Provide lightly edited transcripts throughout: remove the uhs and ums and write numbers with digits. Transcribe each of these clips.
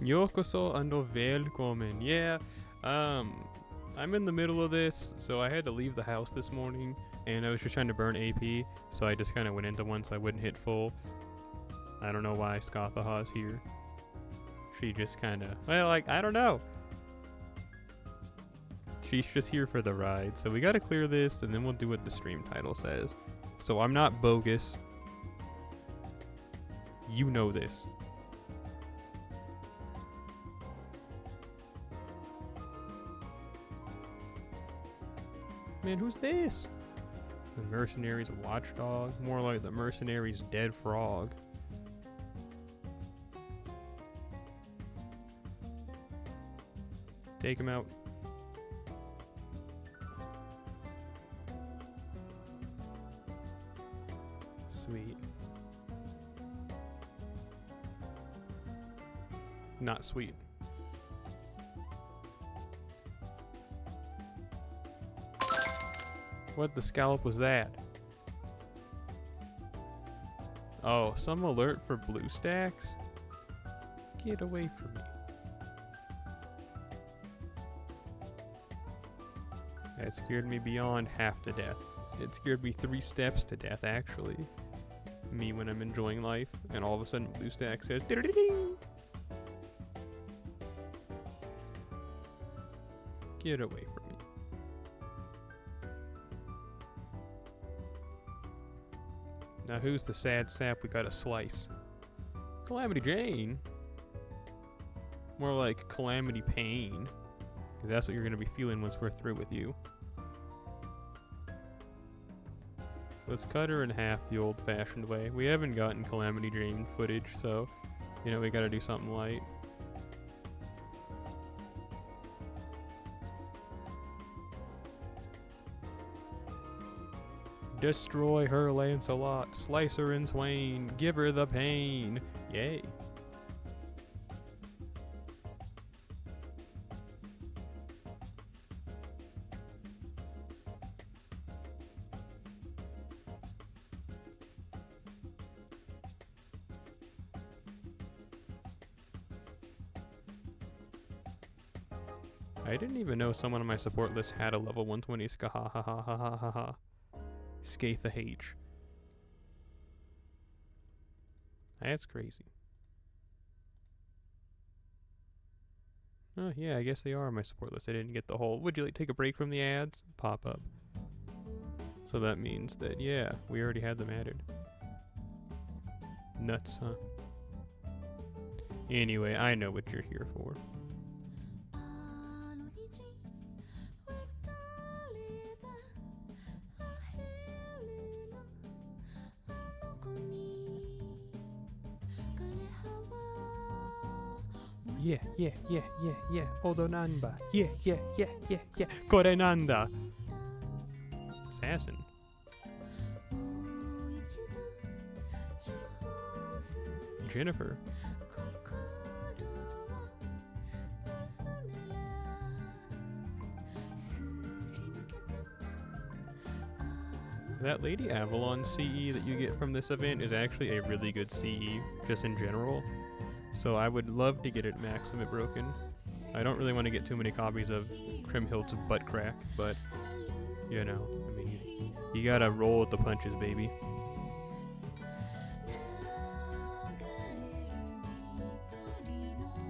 Yokoso and välkommen. Yeah, I'm in the middle of this, so I had to leave the house this morning, and I was just trying to burn AP, so I just kind of went into one so I wouldn't hit full. I don't know why Skathaha's here. She just kind of, well, like, I don't know. She's just here for the ride, so we gotta clear this, and then we'll do what the stream title says. So I'm not bogus. You know this. Man, who's this? The mercenary's watchdog? More like the mercenary's dead frog. Take him out. Sweet. Not sweet. What the scallop was that? Oh, some alert for blue stacks? Get away from me. That scared me beyond half to death. It scared me 3 steps to death, actually. Me when I'm enjoying life, and all of a sudden blue stack says ding. Get away from me. Now who's the sad sap we gotta slice? Calamity Jane? More like Calamity Pain. Because that's what you're gonna be feeling once we're through with you. Let's cut her in half the old-fashioned way. We haven't gotten Calamity Jane footage, so, you know, we gotta do something light. Destroy her, Lancelot. Slice her in twain. Give her the pain. Yay. I didn't even know someone on my support list had a level 120 Skahahahahaha. Scatha H. That's crazy. Oh yeah, I guess they are on my support list. I didn't get the whole, would you like to take a break from the ads? Pop up. So that means that, yeah, we already had them added. Nuts, huh? Anyway, I know what you're here for. Yeah. Odonanba. Yeah. Korenanda. Assassin. Jennifer. That Lady Avalon CE that you get from this event is actually a really good CE, just in general. So I would love to get it Maximum Broken. I don't really want to get too many copies of Kriemhild's butt crack, but, you know, I mean, you gotta roll with the punches, baby.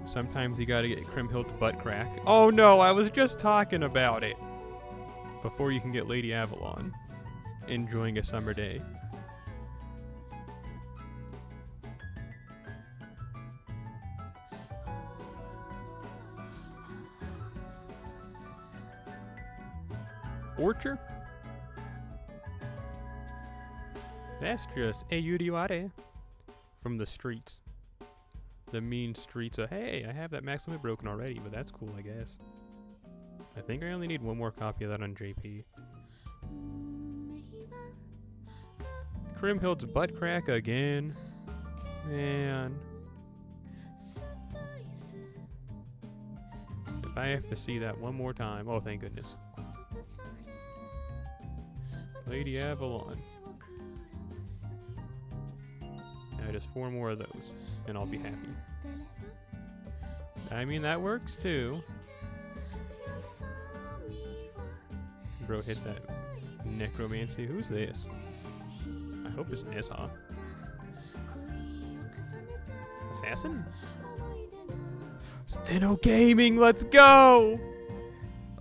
Sometimes you gotta get Kriemhild's butt crack. Oh no, I was just talking about it! Before you can get Lady Avalon. Enjoying a summer day. Orchard? That's just Eyuriware from the streets. The mean streets of, hey, I have that Maximum Broken already, but that's cool, I guess. I think I only need one more copy of that on JP. Kriemhild's butt crack again. Man. If I have to see that one more time, oh thank goodness. Lady Avalon. Now just 4 more of those, and I'll be happy. I mean, that works too. Bro, hit that necromancy. Who's this? I hope it's Nissa. Assassin? Steno Gaming, let's go!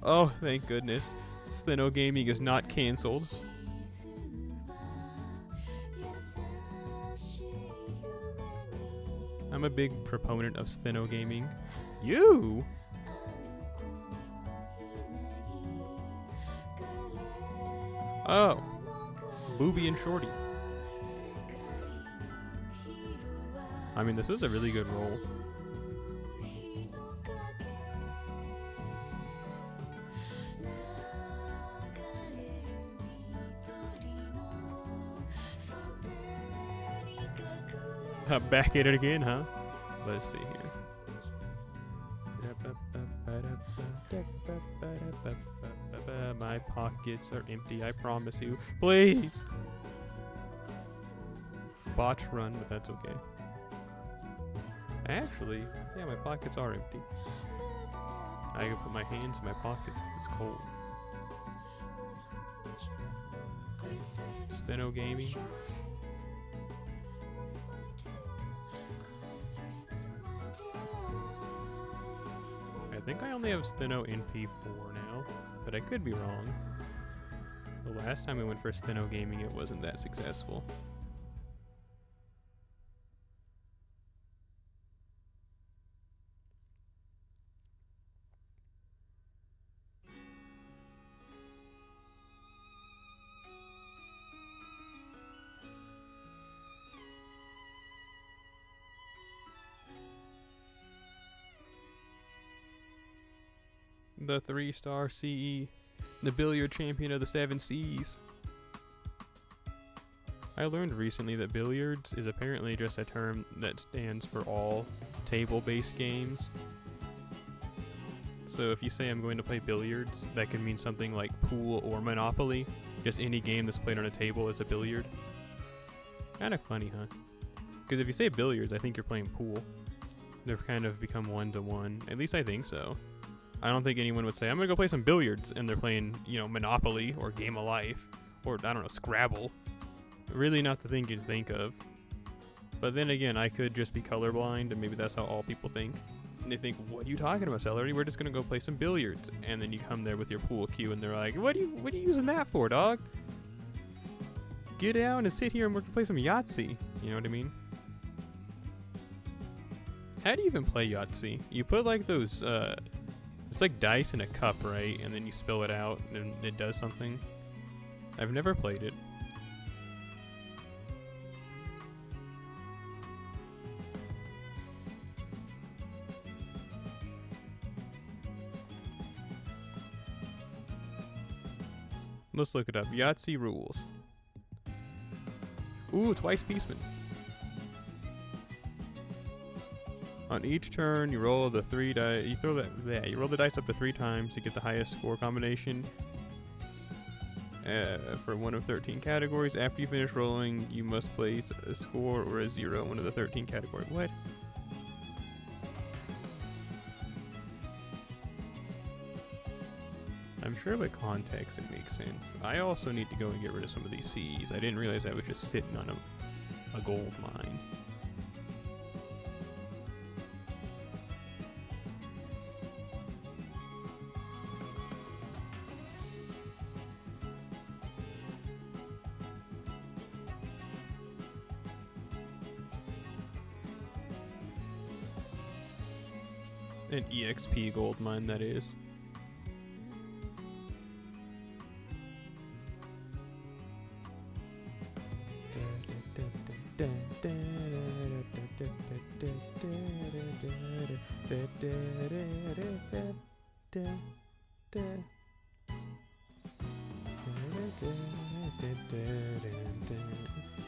Oh, thank goodness. Steno Gaming is not cancelled. I'm a big proponent of Steno Gaming. You? Oh. Booby and Shorty. I mean, this was a really good roll. Back at it again, huh? Let's see here. My pockets are empty, I promise you. Please! Botch run, but that's okay. Actually, yeah, my pockets are empty. I can put my hands in my pockets because it's cold. Steno Gaming. I think I only have Steno in P4 now, but I could be wrong. The last time I went for Steno Gaming, it wasn't that successful. The 3-star CE, the billiard champion of the 7 Cs. I learned recently that billiards is apparently just a term that stands for all table-based games. So if you say I'm going to play billiards, that can mean something like pool or Monopoly. Just any game that's played on a table is a billiard. Kinda funny, huh? Because if you say billiards, I think you're playing pool. They've kind of become one-to-one. At least I think so. I don't think anyone would say, I'm gonna go play some billiards, and they're playing, you know, Monopoly or Game of Life or, I don't know, Scrabble. Really not the thing you think of. But then again, I could just be colorblind, and maybe that's how all people think. And they think, what are you talking about, Selleri? We're just gonna go play some billiards. And then you come there with your pool cue, and they're like, what are you using that for, dog? Get down and sit here and we're gonna play some Yahtzee. You know what I mean? How do you even play Yahtzee? You put like those, it's like dice in a cup, right? And then you spill it out and it does something. I've never played it. Let's look it up. Yahtzee rules. Ooh, twice Peaceman. On each turn, you roll the 3 dice. You throw that. You roll the dice up to 3 times to get the highest score combination. For one of 13 categories. After you finish rolling, you must place a score or a 0 in one of the 13 categories. What? I'm sure by context it makes sense. I also need to go and get rid of some of these Cs. I didn't realize I was just sitting on a gold mine. An EXP gold mine, that is.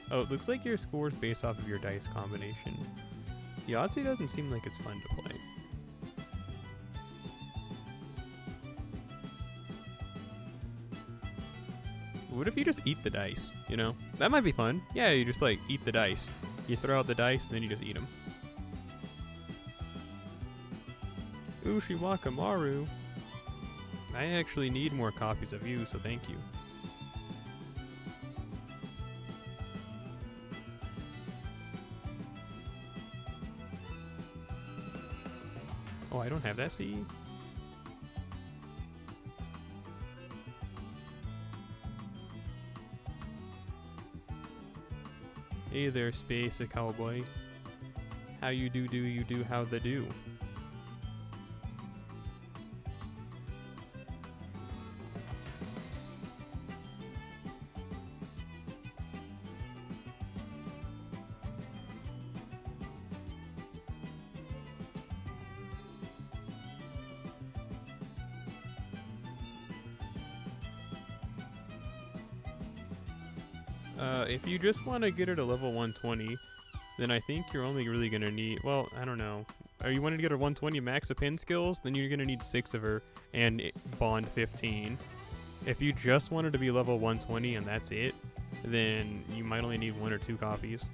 Oh, it looks like your score is based off of your dice combination. Yahtzee doesn't seem like it's fun to play. What if you just eat the dice, you know? That might be fun. Yeah, you just like eat the dice. You throw out the dice and then you just eat them. Ushiwakamaru. I actually need more copies of you, so thank you. Oh, I don't have that CE? Hey there, Space a Cowboy. How you do you do how the do. If you just want to get her to level 120, then I think you're only really going to need, well, I don't know. Are you wanting to get her 120 max of pin skills? Then you're going to need 6 of her and bond 15. If you just wanted to be level 120 and that's it, then you might only need 1 or 2 copies,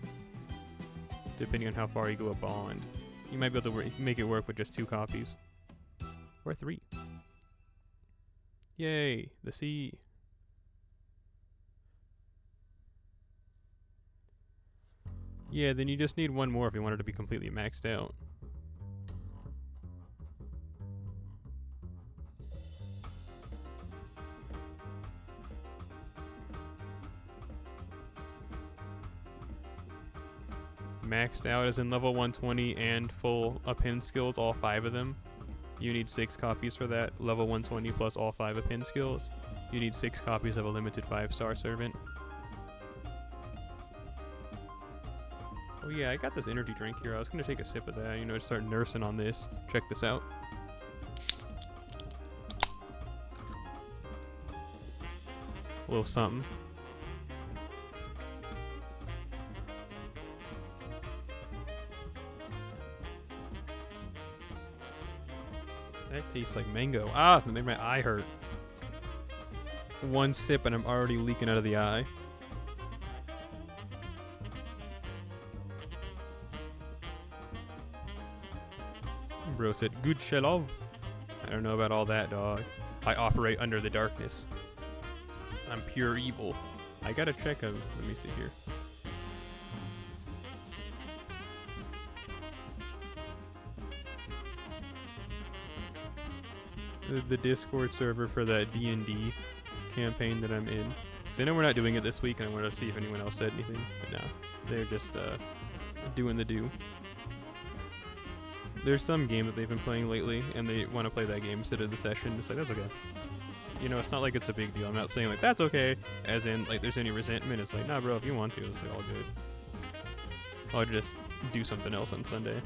depending on how far you go a bond. You might be able to make it work with just 2 copies. Or 3. Yay, the C. Yeah, then you just need 1 more if you want it to be completely maxed out. Maxed out as in level 120 and full pin skills, all 5 of them. You need 6 copies for that. Level 120 plus all 5 pin skills. You need 6 copies of a limited 5-star servant. Oh yeah, I got this energy drink here. I was gonna take a sip of that, you know, start nursing on this. Check this out. A little something. That tastes like mango. Ah, that made my eye hurt. 1 sip and I'm already leaking out of the eye. Bro said, good shelov. I don't know about all that, dog. I operate under the darkness. I'm pure evil. I gotta check let me see here. The Discord server for that D&D campaign that I'm in. Because I know we're not doing it this week, and I wanted to see if anyone else said anything. But no, they're just doing the do. There's some game that they've been playing lately, and they want to play that game instead of the session. It's like, that's okay. You know, it's not like it's a big deal. I'm not saying, like, that's okay, as in, like, there's any resentment. It's like, nah, bro, if you want to, it's like, all good. I'll just do something else on Sunday.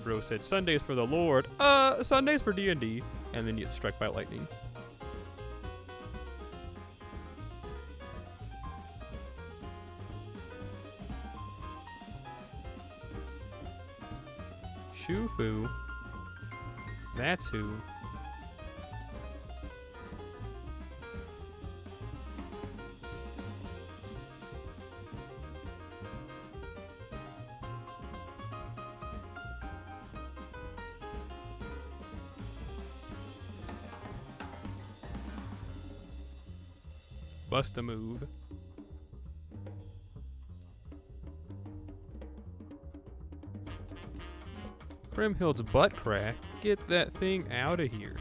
Bro said, Sundays for the Lord. Sundays for D&D. And then you get struck by lightning. Shufu. That's who. Bust a move. Grimhild's butt crack. Get that thing out of here.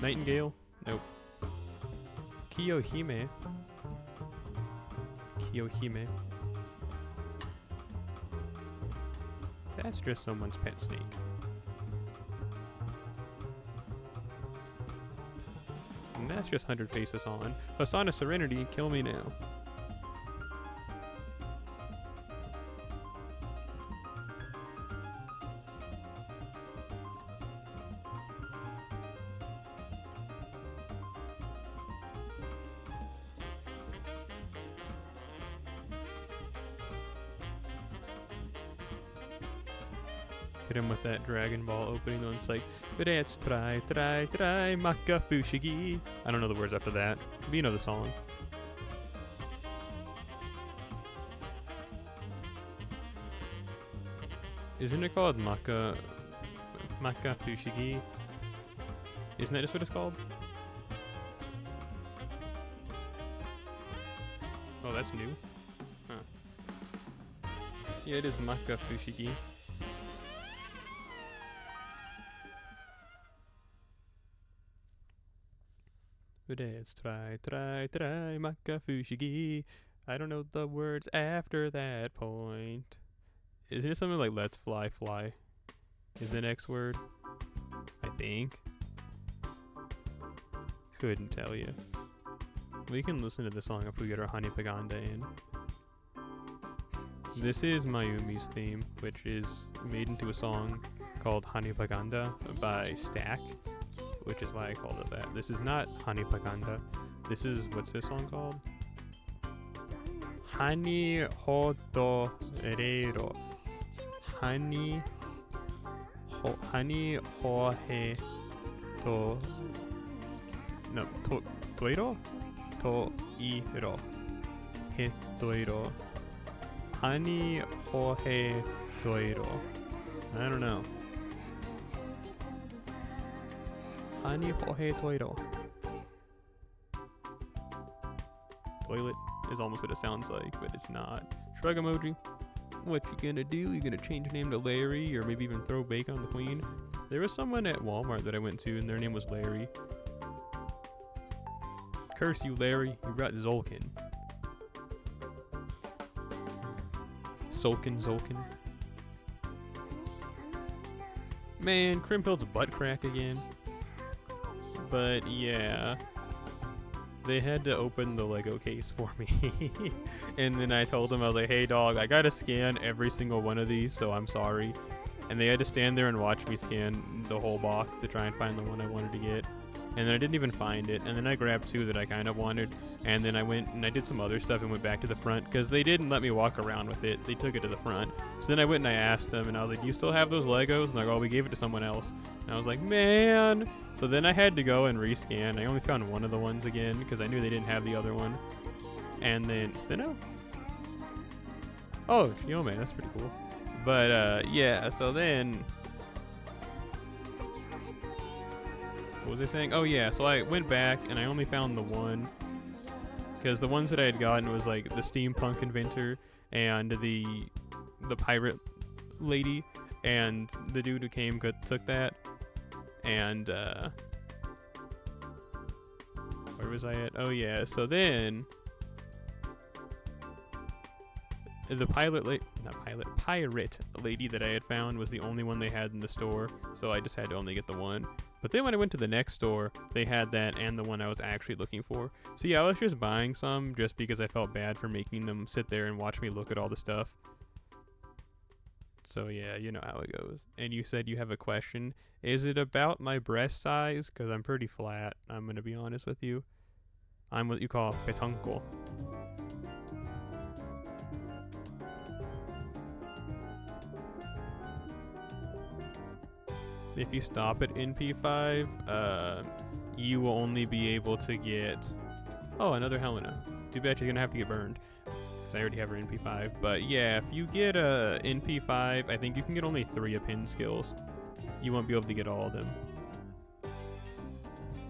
Nightingale? Nope. Kiyohime. Kiyohime. That's just someone's pet snake. And that's just 100 Faces on. Hasana Serenity, kill me now. hit him with that Dragon Ball opening one. It's like, let's try, maka fushigi. I don't know the words after that, but you know the song. Isn't it called maka fushigi? Isn't that just what it's called? Oh, that's new. Huh. Yeah, it is maka fushigi. Let's try, maka fushigi. I don't know the words after that point. Isn't it something like let's fly, fly? Is the next word? I think. Couldn't tell you. We can listen to the song if we get our Hani Paganda in. This is Mayumi's theme, which is made into a song called Hani Paganda by Stack, which is why I called it that. This is not Hani Paganda. This is, what's this song called? Hani Hoto Reiro. Hani Hohe To. No, Toiro? Toiro. Hetoiro. Hani Hohe Toiro. I don't know. Hani Hohe Toiro. Toilet is almost what it sounds like, but it's not. Shrug emoji. What you gonna do? You gonna change your name to Larry, or maybe even throw bacon on the queen? There was someone at Walmart that I went to, and their name was Larry. Curse you, Larry. You got Zolkin. Zolkin. Man, Krimpild's butt crack again. But yeah. They had to open the Lego case for me. And then I told them, I was like, hey dog, I gotta scan every single one of these, so I'm sorry. And they had to stand there and watch me scan the whole box to try and find the one I wanted to get. And then I didn't even find it. And then I grabbed two that I kind of wanted. And then I went and I did some other stuff and went back to the front because they didn't let me walk around with it. They took it to the front. So then I went and I asked them and I was like, do you still have those Legos? And they're like, oh, we gave it to someone else. And I was like, man. So then I had to go and rescan. I only found one of the ones again because I knew they didn't have the other one. And then Steno? Oh, Shiome, that's pretty cool. But yeah, so then what was I saying? Oh yeah, so I went back and I only found the one because the ones that I had gotten was like the steampunk inventor and the pirate lady, and the dude who came took that. And where was I at? Oh yeah, so then the pirate lady that I had found was the only one they had in the store, so I just had to only get the one. But then when I went to the next store, they had that and the one I was actually looking for. So yeah, I was just buying some just because I felt bad for making them sit there and watch me look at all the stuff. So yeah, you know how it goes. And you said you have a question. Is it about my breast size? Because I'm pretty flat, I'm going to be honest with you. I'm what you call petanco. If you stop at NP5, you will only be able to get... Oh, another Helena. Too bad she's going to have to get burned. Because I already have her NP5. But yeah, if you get a NP5, I think you can get only 3 append skills. You won't be able to get all of them.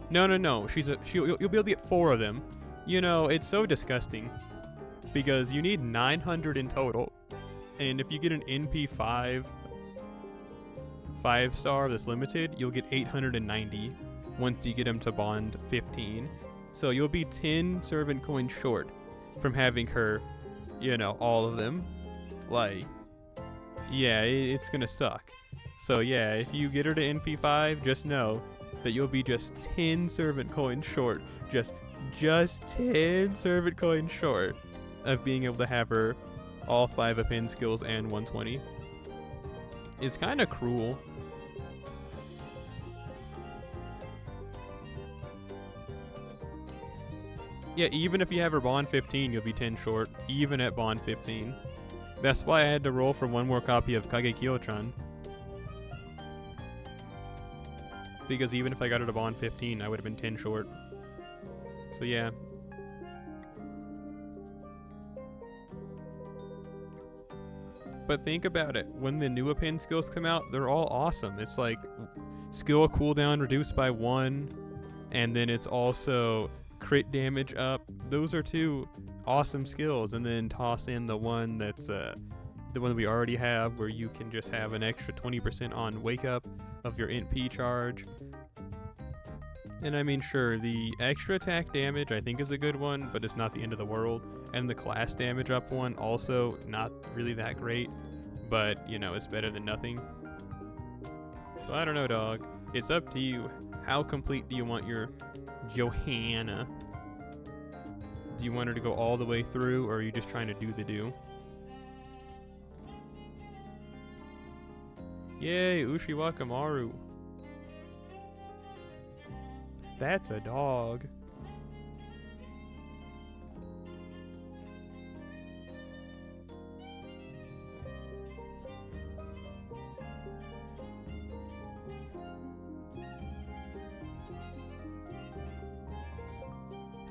No. You'll be able to get 4 of them. You know, it's so disgusting. Because you need 900 in total. And if you get an NP5... 5-star that's limited, you'll get 890 once you get him to bond 15. So you'll be 10 servant coins short from having her, you know, all of them. Like, yeah, it's gonna suck. So yeah, if you get her to NP5, just know that you'll be just 10 servant coins short. Just 10 servant coins short of being able to have her all 5 append skills and 120. It's kind of cruel. Yeah, even if you have her bond 15, you'll be 10 short, even at bond 15. That's why I had to roll for one more copy of Kage Kyo-chan. because even if I got it up on 15, I would have been 10 short. So yeah. But think about it. When the new append skills come out, they're all awesome. It's like skill cooldown reduced by 1, and then it's also crit damage up. Those are 2 awesome skills. And then toss in the one that's the one that we already have, where you can just have an extra 20% on wake up of your int P charge. And I mean, sure, the extra attack damage I think is a good one, but it's not the end of the world. And the class damage up one also not really that great, but you know, it's better than nothing. So I don't know, dog. It's up to you. How complete do you want your Johanna? Do you want her to go all the way through, or are you just trying to do the do? Yay, Ushiwaka Maru. That's a dog.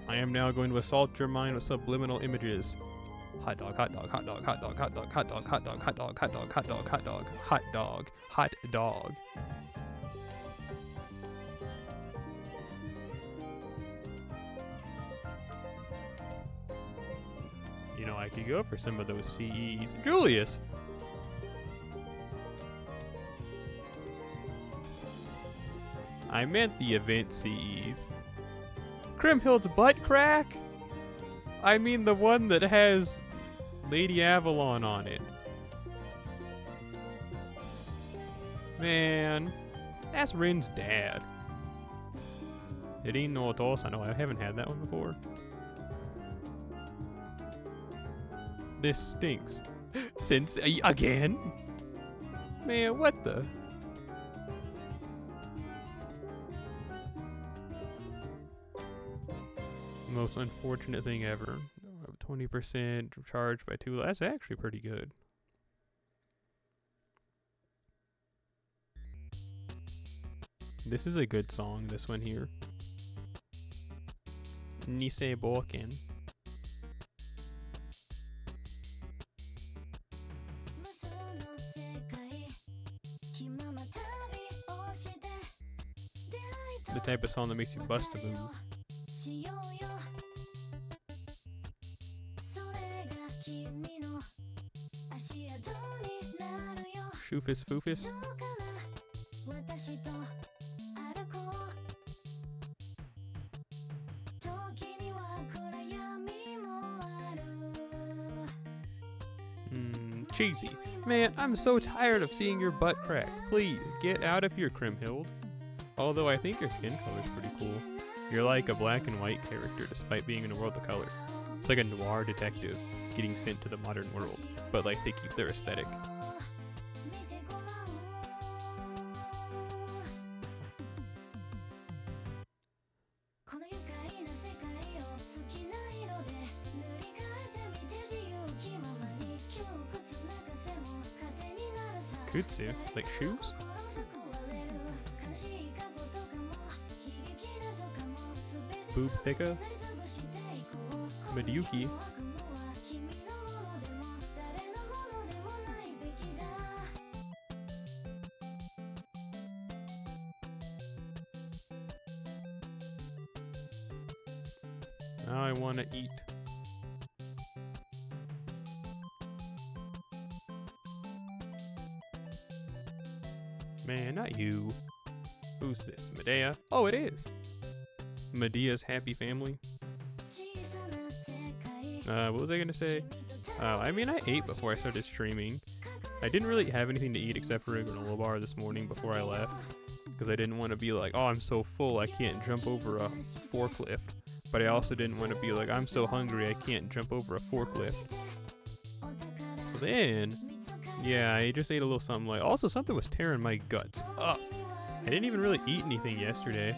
I am now going to assault your mind with subliminal images. Hot dog, hot dog, hot dog, hot dog, hot dog, hot dog, hot dog, hot dog, hot dog, hot dog, hot dog, hot dog, hot dog. You know, I could go for some of those CEs. Julius! I meant the event CEs. Kriemhild's butt crack? I mean the one that has Lady Avalon on it. Man, that's Rin's dad. Rin no Otosa. No, I haven't had that one before. This stinks. Since again? Man, what the? Most unfortunate thing ever. 20% charged by 2. That's actually pretty good. This is a good song, this one here. Nisei Boken. The type of song that makes you bust a move. Shoofus foofus. Cheesy. Man, I'm so tired of seeing your butt crack. Please, get out of here, Kriemhild. Although I think your skin color is pretty cool. You're like a black and white character despite being in a world of color. It's like a noir detective getting sent to the modern world, but like they keep their aesthetic. Kutsu? Like shoes? Boob Thicka? Medyuki? Now I want to eat. Man, not you. Who's this? Medea? Oh, it is. Medea's happy family. What was I gonna say? I mean, I ate before I started streaming. I didn't really have anything to eat except for a granola bar this morning before I left, because I didn't want to be like, oh, I'm so full I can't jump over a forklift. But I also didn't want to be like, I'm so hungry I can't jump over a forklift. So then, yeah, I just ate a little something like, also something was tearing my guts up. I didn't even really eat anything yesterday.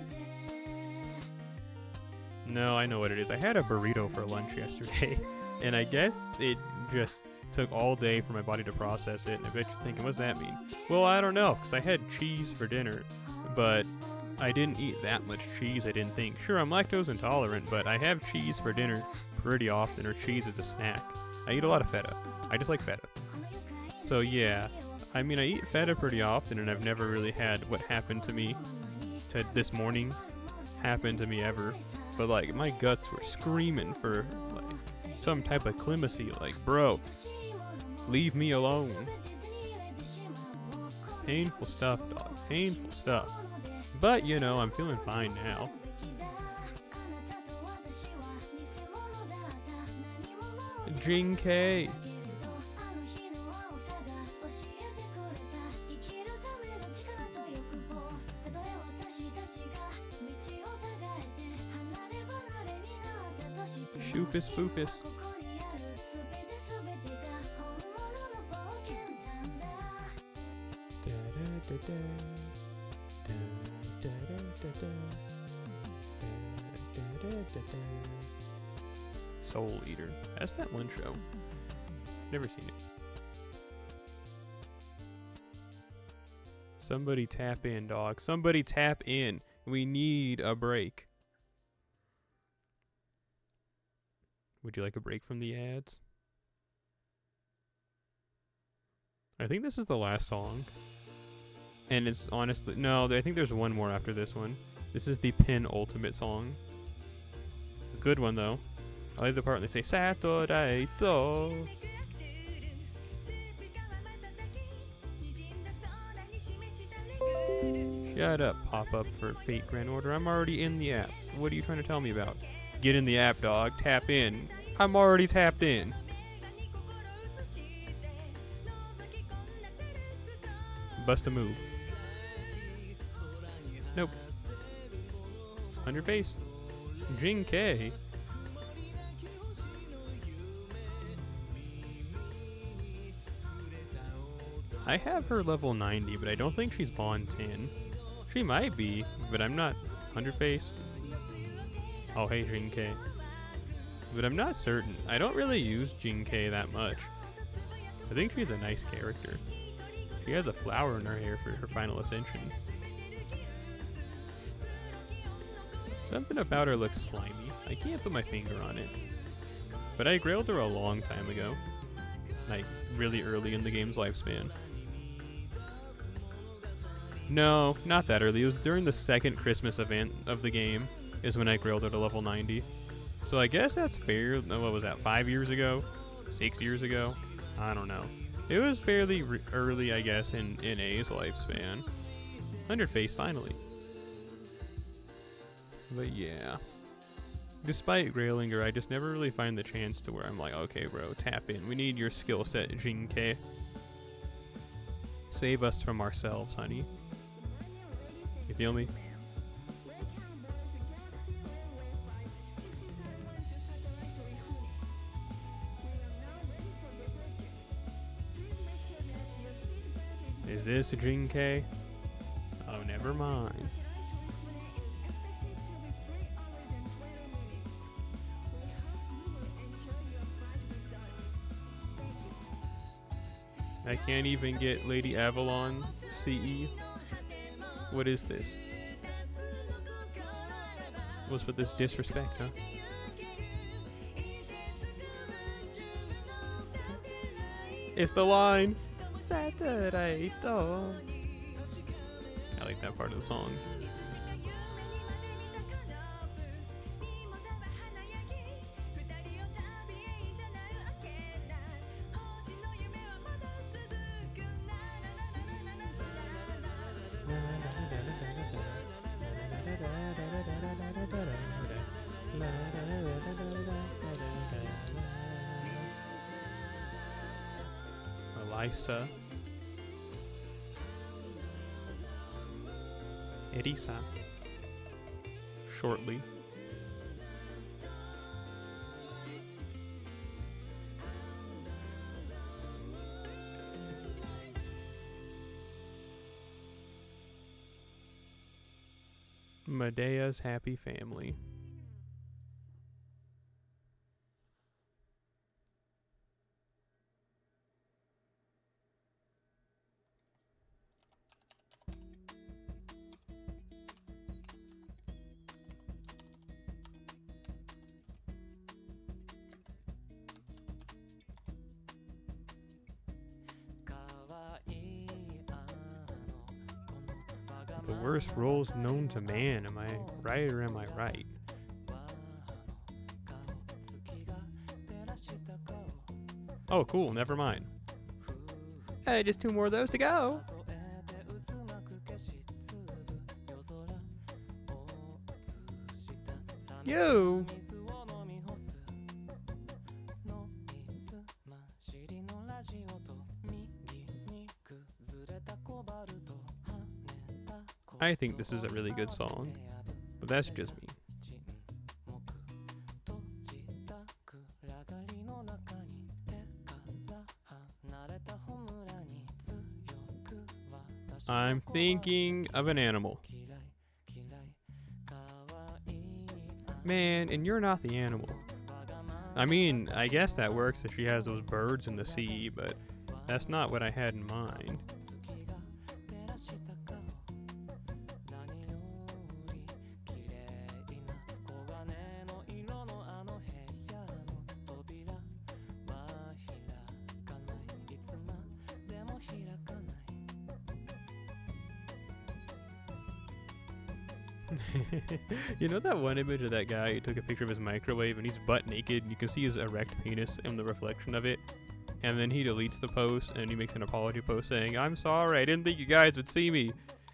No, I know what it is. I had a burrito for lunch yesterday, and I guess it just took all day for my body to process it, and I bet you're thinking, what's that mean? Well, I don't know, because I had cheese for dinner, but I didn't eat that much cheese, I didn't think. Sure, I'm lactose intolerant, but I have cheese for dinner pretty often, or cheese as a snack. I eat a lot of feta. I just like feta. So yeah, I mean, I eat feta pretty often, and I've never really had what happened to me this morning happen to me ever. But like, my guts were screaming for like some type of clemency. Like, bro, leave me alone. Painful stuff, dog. Painful stuff. But, you know, I'm feeling fine now. Jinke. Shoofus foofus. Soul Eater. That's that one show. Never seen it. Somebody tap in, dog. Somebody tap in. We need a break. Would you like a break from the ads? I think this is the last song. And it's honestly... No, I think there's one more after this one. This is the penultimate song. A good one, though. I like the part when they say, Saturday, do. Shut up, pop-up for Fate Grand Order. I'm already in the app. What are you trying to tell me about? Get in the app, dog. Tap in. I'm already tapped in. Bust a move. Nope. On your face. Jinke. I have her level 90, but I don't think she's Bond 10. She might be, but I'm not. Underface. Oh, hey, Jinke. But I'm not certain. I don't really use Jinke that much. I think she's a nice character. She has a flower in her hair for her final ascension. Something about her looks slimy. I can't put my finger on it. But I grailed her a long time ago. Like, really early in the game's lifespan. No, not that early. It was during the second Christmas event of the game is when I grailed her to level 90. So I guess that's fair. What was that, 5 years ago? 6 years ago? I don't know. It was fairly early, I guess, in A's lifespan. 100 face, finally. But yeah. Despite grailing her, I just never really find the chance to where I'm like, okay, bro, tap in. We need your skill set, Jinke. Save us from ourselves, honey. You feel me? Is this a Jinke? Oh, never mind. I can't even get Lady Avalon CE. What is this? What's with this disrespect, huh? It's the line. Saturday, dog. I like that part of the song. Elisa. Erisa. Shortly. Medea's happy family. The worst roles known to man. Am I right or am I right? Oh, cool. Never mind. Hey, just 2 more of those to go. Yo. I think this is a really good song, but that's just me. I'm thinking of an animal. Man, and you're not the animal. I mean, I guess that works if she has those birds in the sea, but that's not what I had in mind. You know that one image of that guy who took a picture of his microwave and he's butt naked and you can see his erect penis in the reflection of it, and then he deletes the post and he makes an apology post saying, "I'm sorry, I didn't think you guys would see me,"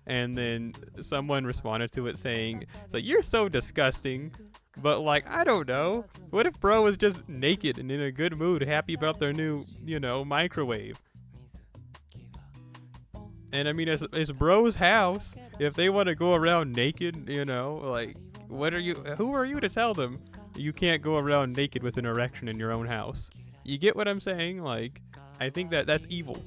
and then someone responded to it saying, like, "You're so disgusting," but like, I don't know, what if bro was just naked and in a good mood, happy about their new, microwave? And I mean, it's bro's house. If they want to go around naked, like, who are you to tell them you can't go around naked with an erection in your own house? You get what I'm saying? Like, I think that's evil.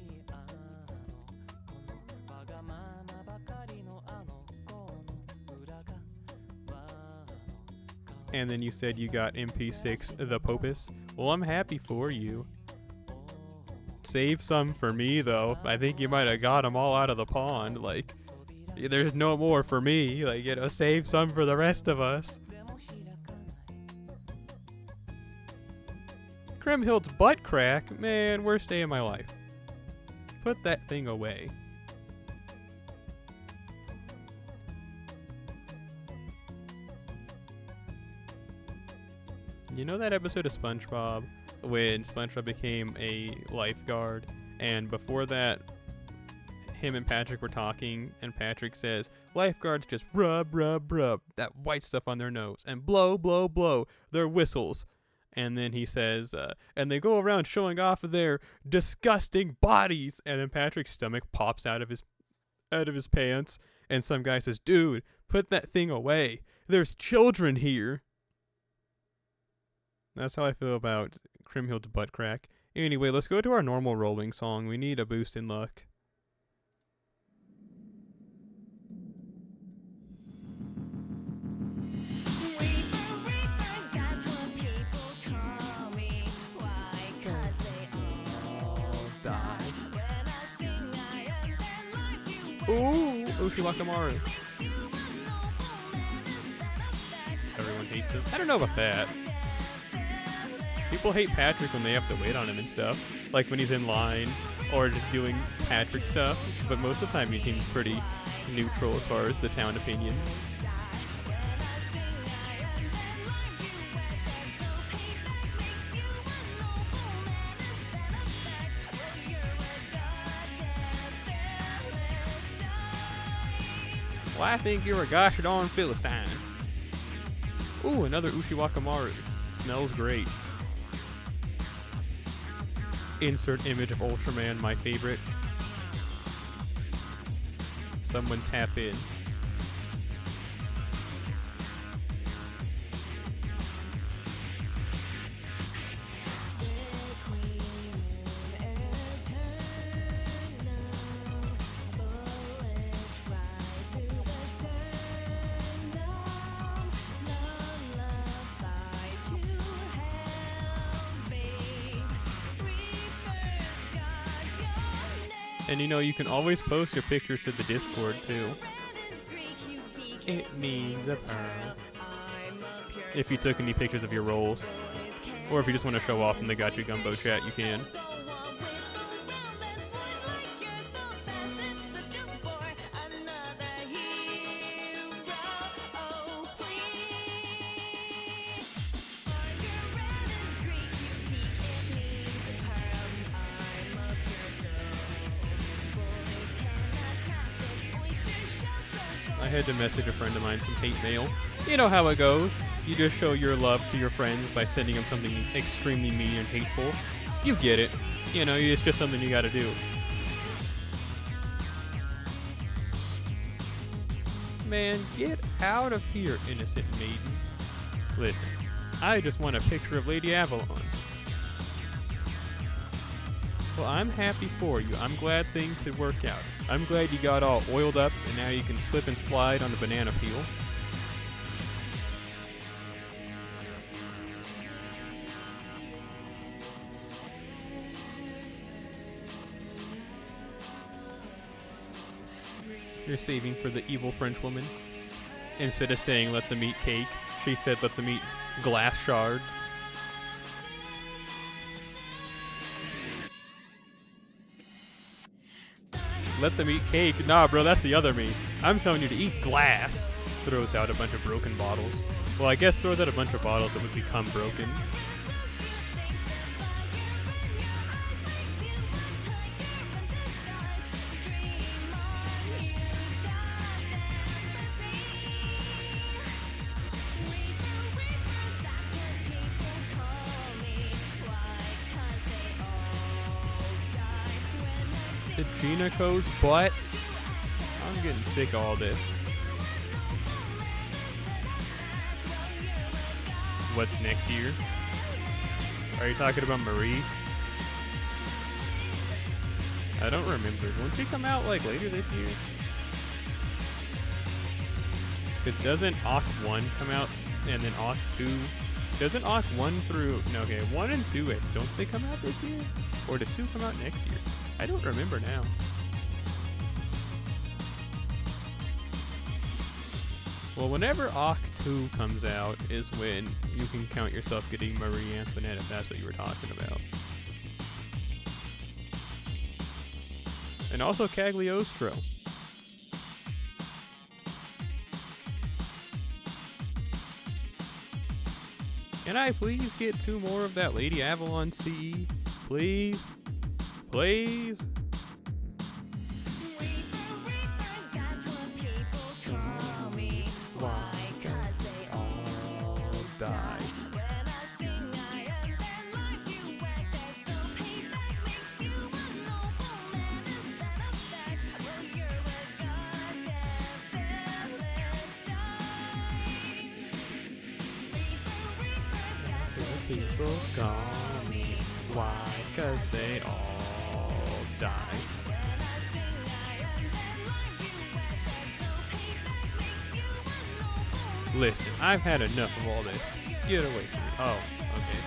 And then you said you got MP6 the Popus. Well, I'm happy for you. Save some for me, though. I think you might have got them all out of the pond. Like, there's no more for me. Like, save some for the rest of us. Kriemhild's butt crack? Man, worst day of my life. Put that thing away. You know that episode of SpongeBob when SpongeBob became a lifeguard, and before that, him and Patrick were talking, and Patrick says, lifeguards just rub, rub, rub that white stuff on their nose, and blow, blow, blow their whistles. And then he says, and they go around showing off their disgusting bodies, and then Patrick's stomach pops out of his pants, and some guy says, dude, put that thing away. There's children here. That's how I feel about Kriemhild's butt crack. Anyway, let's go to our normal rolling song. We need a boost in luck. Ooh, Ushiwakamaru. Everyone hates him. I don't know about that. People hate Patrick when they have to wait on him and stuff. Like when he's in line or just doing Patrick stuff. But most of the time he seems pretty neutral as far as the town opinion. Well, I think you're a gosh darn Philistine. Ooh, another Ushiwakamaru. Smells great. Insert image of Ultraman, my favorite. Someone tap in. And you can always post your pictures to the Discord too. It means a pearl. If you took any pictures of your rolls. Or if you just want to show off in the Gotcha Gumbo chat, you can. I had to message a friend of mine some hate mail. You know how it goes. You just show your love to your friends by sending them something extremely mean and hateful. You get it. You know, it's just something you gotta do. Man, get out of here, innocent maiden. Listen, I just want a picture of Lady Avalon. Well, I'm happy for you. I'm glad things did work out. I'm glad you got all oiled up and now you can slip and slide on the banana peel. You're saving for the evil French woman. Instead of saying let them eat cake, she said let them eat glass shards. Let them eat cake. Nah, bro, that's the other me. I'm telling you to eat glass. Throws out a bunch of broken bottles. Well, I guess throws out a bunch of bottles that would become broken. The Ginaco's butt. I'm getting sick of all this. What's next year? Are you talking about Marie? I don't remember. Won't she come out like later this year? It doesn't Oct 1 come out and then Oct 2? Doesn't Oct 1 through... No, okay, 1 and 2, don't they come out this year? Or does 2 come out next year? I don't remember now. Well, whenever Oct 2 comes out is when you can count yourself getting Marie Antoinette, if that's what you were talking about. And also Cagliostro. Can I please get 2 more of that Lady Avalon CE? Please? Please? Why? 'Cause they all die. People call me. Why? 'Cause they all die. Listen, I've had enough of all this. Get away from me. Oh, okay.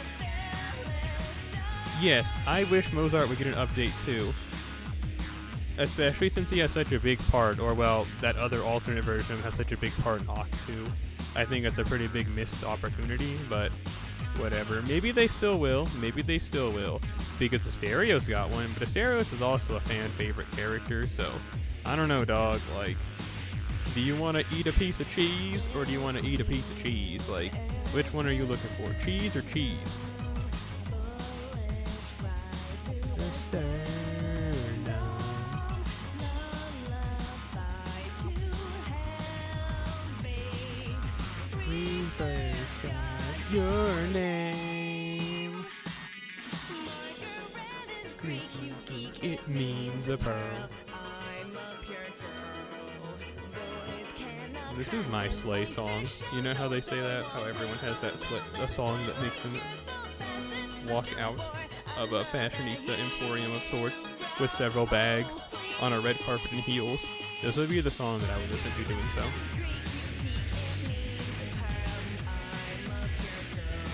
Yes, I wish Mozart would get an update too. Especially since he has such a big part, or well, that other alternate version has such a big part in Oct 2. I think that's a pretty big missed opportunity, but whatever. Maybe they still will. Maybe they still will. Because Asterios got one, but Asterios is also a fan favorite character, so I don't know, dog. Like, do you want to eat a piece of cheese, or do you want to eat a piece of cheese? Like, which one are you looking for? Cheese or cheese? Your name. Squeaky geek, it means a pearl. This is my sleigh song. You know how they say that? How everyone has that a song that makes them walk out of a fashionista emporium of sorts with several bags on a red carpet and heels. This would be the song that I would listen to doing so.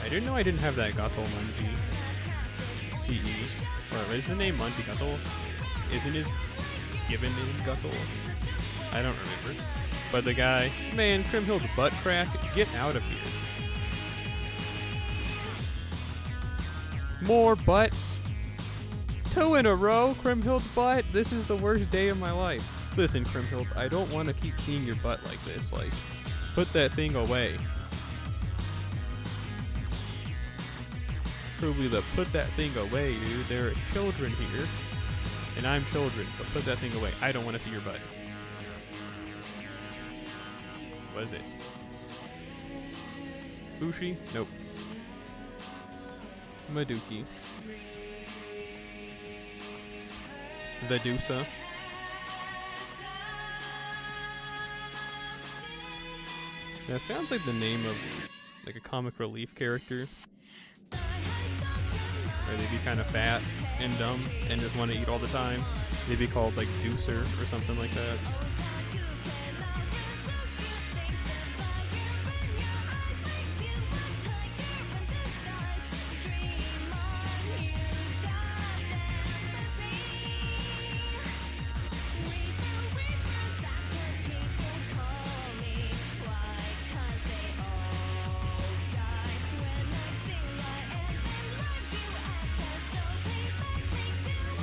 I didn't know I didn't have that Gato Monty CE. Or is his name Monty Gato? Isn't his given name Gato? I don't remember. But the guy, man, Kriemhild's butt crack, get out of here. More butt. 2 in a row, Kriemhild's butt. This is the worst day of my life. Listen, Kriemhild, I don't want to keep seeing your butt like this. Like, put that thing away. Truly, put that thing away, dude. There are children here. And I'm children, so put that thing away. I don't want to see your butt. What is this? Bushi? Nope. Maduki. Vedusa. That sounds like the name of like a comic relief character. Where they'd be kind of fat and dumb and just want to eat all the time. They'd be called like Deucer or something like that.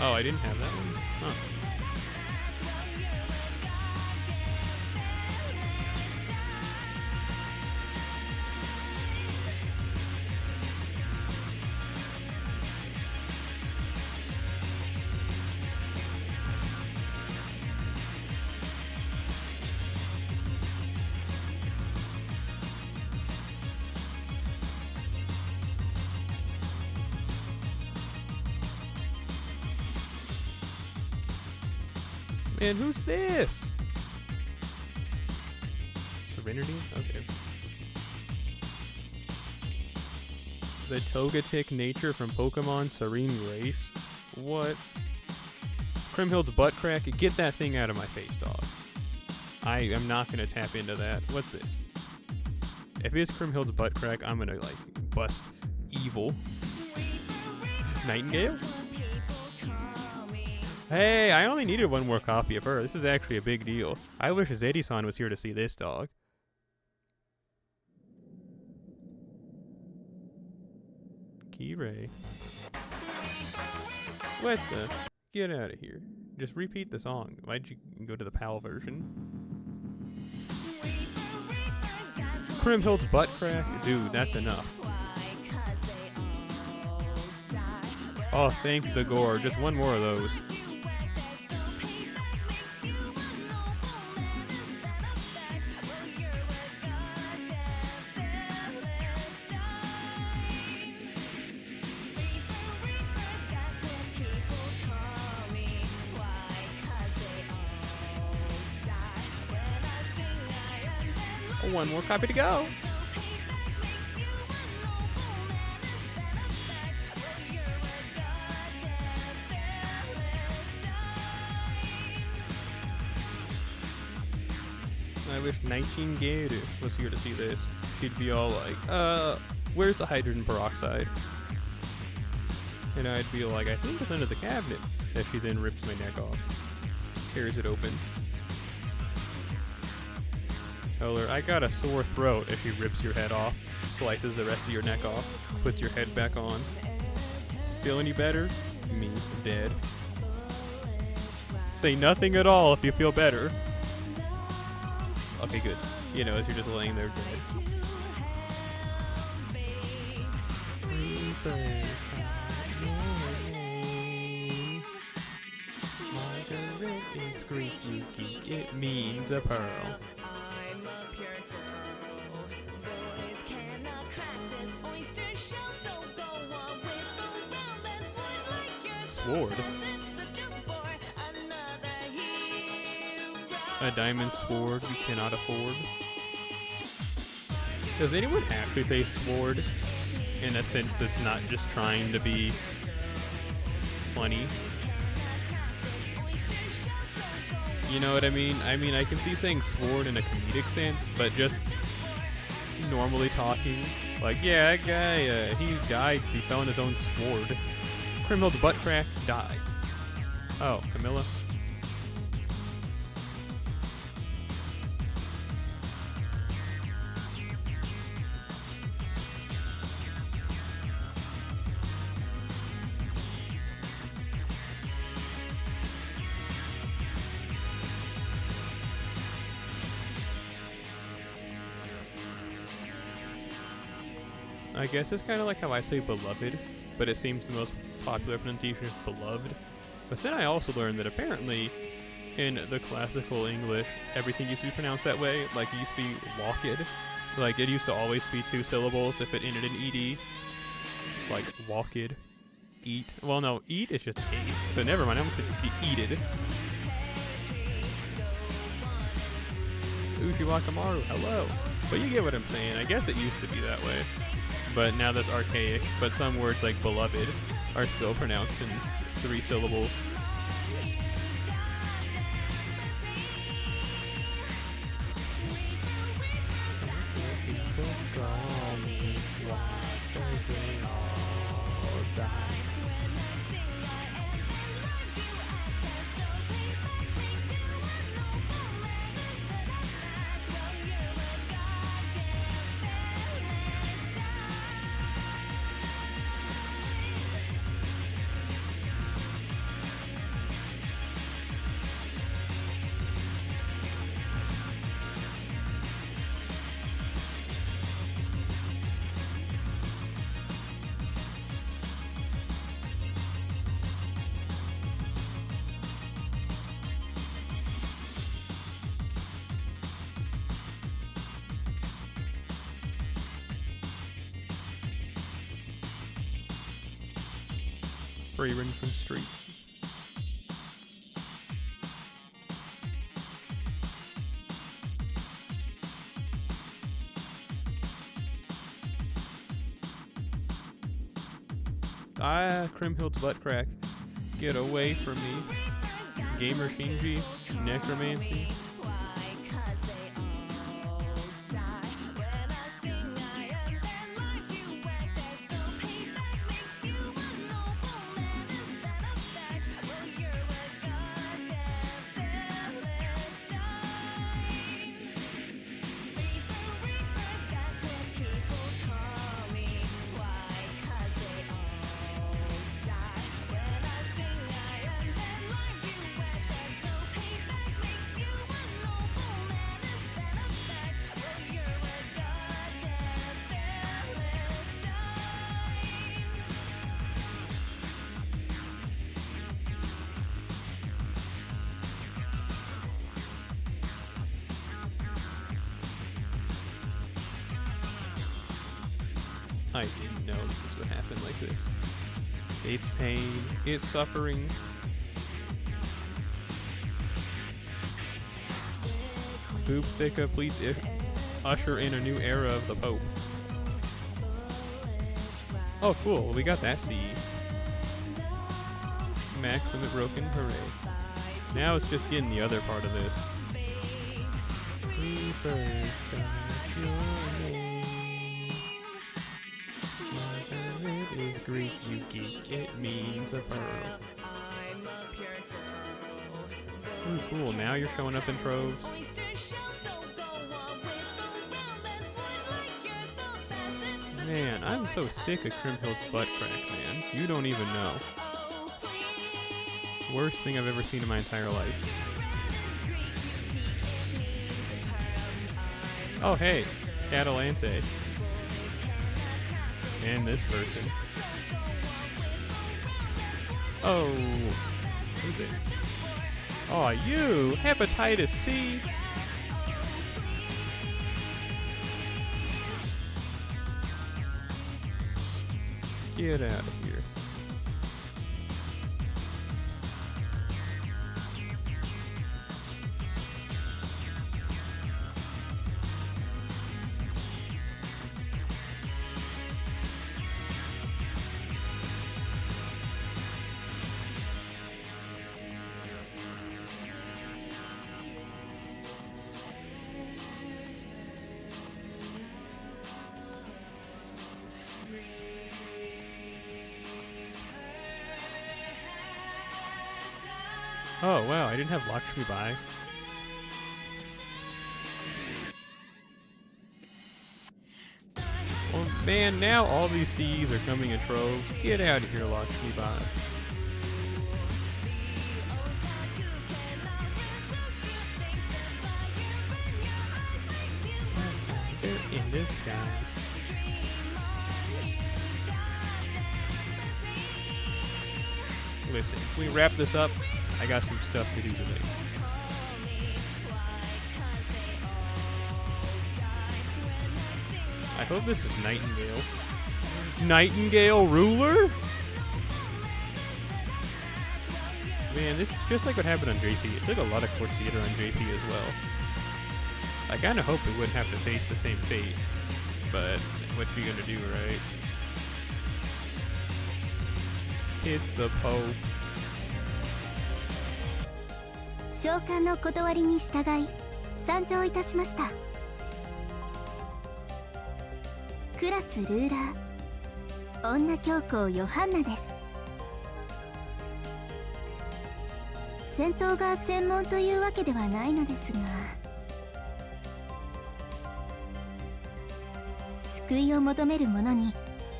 Oh, I didn't have that one? Huh. Man, who's this? Serenity? Okay. The Togetic nature from Pokemon Serene Grace? What? Crimhild's butt crack? Get that thing out of my face, dog. I am not gonna tap into that. What's this? If it's Crimhild's butt crack, I'm gonna like bust evil. Nightingale? Hey, I only needed one more copy of her. This is actually a big deal. I wish Zeddy-san was here to see this dog. Kirei. What the? Get out of here. Just repeat the song. Why'd you go to the PAL version? Crimhild's butt crack? Dude, that's enough. Oh, thank the gore. Just one more of those. One more copy to go. I wish Nightingale was here to see this. She'd be all like, where's the hydrogen peroxide? And I'd be like, I think it's under the cabinet. As she then rips my neck off. Tears it open. Tell her, I got a sore throat if she rips your head off, slices the rest of your neck off, puts your head back on. Feel any better? Me, dead. Say nothing at all if you feel better. Okay, good. You know, as you're just laying there dead. It means a pearl. Sword. A diamond sword we cannot afford. Does anyone actually say sword in a sense that's not just trying to be funny? You know what I mean? I mean, I can see saying sword in a comedic sense, but just normally talking. Like, yeah, that guy, he died because he fell on his own sword. Crimhild's butt crack died. Oh, Camilla. I guess it's kind of like how I say beloved, but it seems the most popular pronunciation is beloved. But then I also learned that apparently in the classical English, everything used to be pronounced that way. Like, it used to be walked. Like, it used to always be 2 syllables if it ended in ed. Like, walked, eat. Well, no, eat is just ate. So never mind, I almost said be eated. Ushiwakamaru, hello. But you get what I'm saying. I guess it used to be that way. But now that's archaic. But some words like beloved are still pronounced in 3 syllables. Free run from streets. Crimhild's butt crack. Get away from me. Gamer Shinji. Necromancy. I didn't know that this would happen like this. It's pain. It's suffering. Boob Thicka, please usher in a new era of the Pope. Oh, cool. We got that CE. Maximum broken. Hooray. Now it's just getting the other part of this. It is Greek, you geek. It means a pearl. Ooh, cool. Now you're showing up in troves. Man, I'm so sick of Crimhild's butt crack, man. You don't even know. Worst thing I've ever seen in my entire life. Oh, hey. Catalante. And this person. Oh. Who's it? Oh, you! Hepatitis C! Get out of here. Oh, wow, I didn't have Lakshmi Bai. Well, man, now all these CEs are coming in troves. Get out of here, Lakshmi Bai. They're in disguise. Listen, if we wrap this up, I got some stuff to do today. I hope this is Nightingale. Nightingale ruler? Man, this is just like what happened on JP. It took a lot of court theater on JP as well. I kind of hope we wouldn't have to face the same fate, but what you gonna do, right? It's the Pope. 召喚の断りに従い参上いたしました。クラスルーラー女教皇ヨハンナです。戦闘が専門というわけではないのですが、救いを求める者に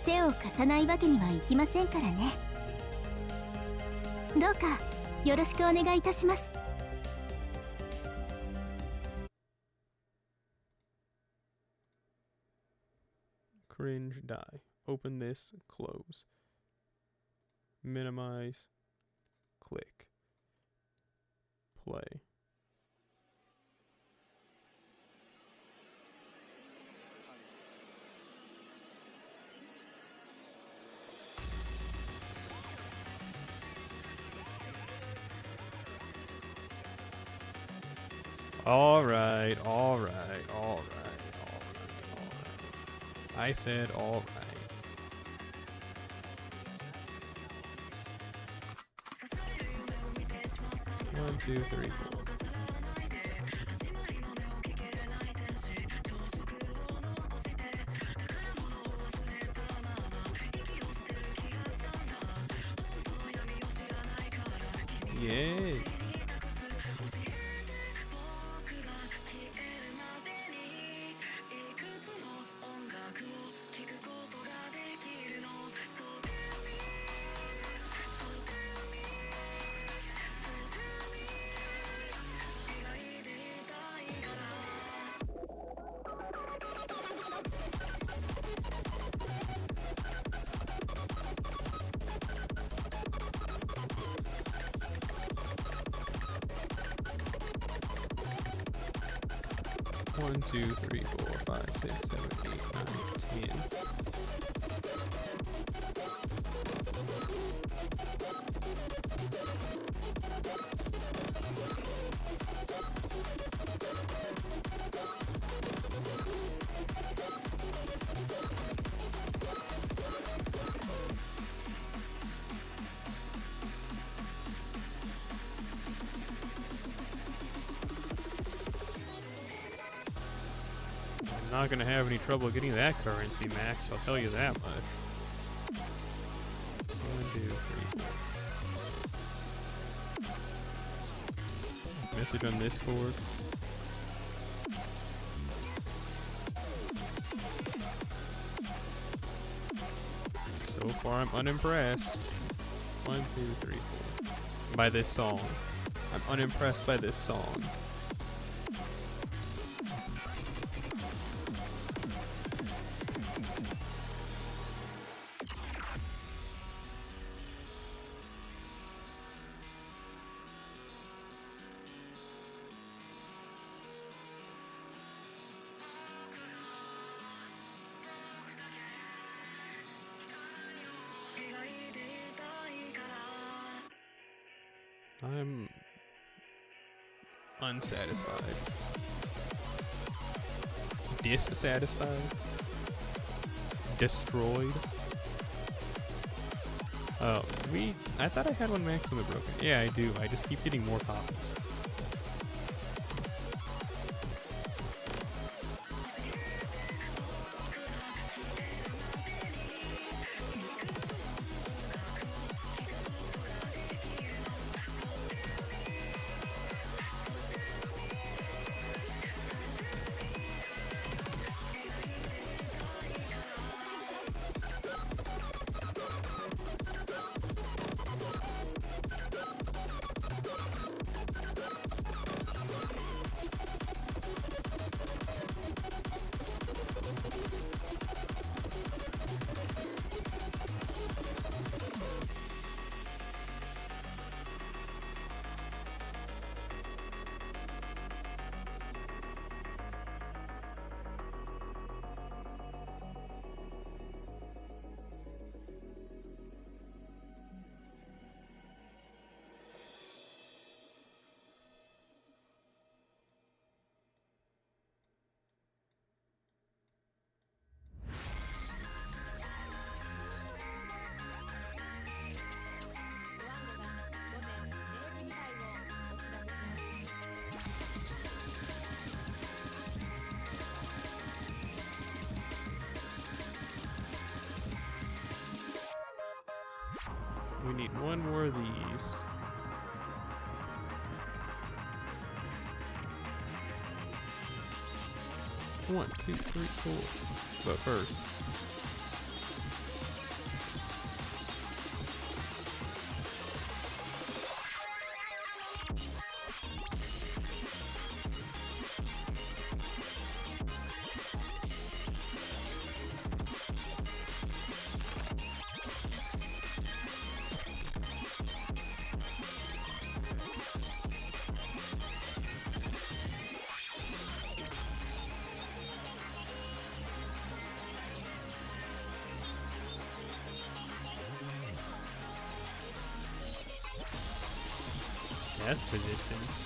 手を貸さないわけにはいきませんからね。どうかよろしくお願いいたします。Cringe die. Open this, close. Minimize, click, play. All right. I said all right. One, two, three, four. Yay. One, two, three, four, five, six, seven, eight, 9, 10. I'm not gonna have any trouble getting that currency, Max. I'll tell you that much. 1, 2, 3, 4. Message on Discord. So far, I'm unimpressed. 1, 2, 3, 4. By this song. I'm unimpressed by this song. I'm unsatisfied. Dissatisfied? Destroyed? Oh, I thought I had one maximum broken. Yeah, I do. I just keep getting more copies. We need one more of these. One, two, three, four. But first. That's resistance.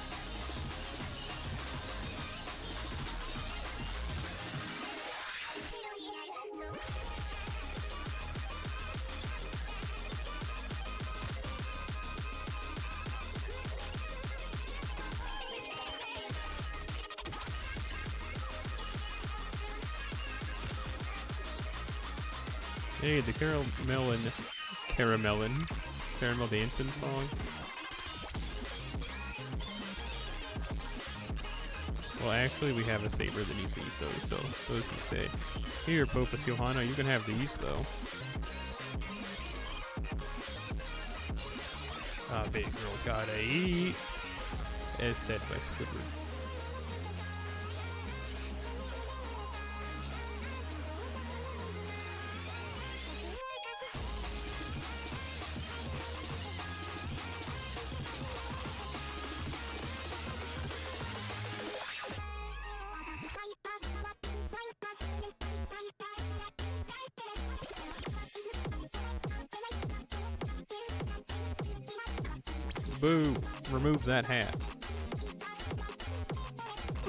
Hey, the caramel dancing song. Well, actually, we have a saber that needs to eat those, so those can stay. Here, Popus Johanna, you can have these, though. Ah, big girl gotta eat, as said by Squidward. Boo! Remove that hat.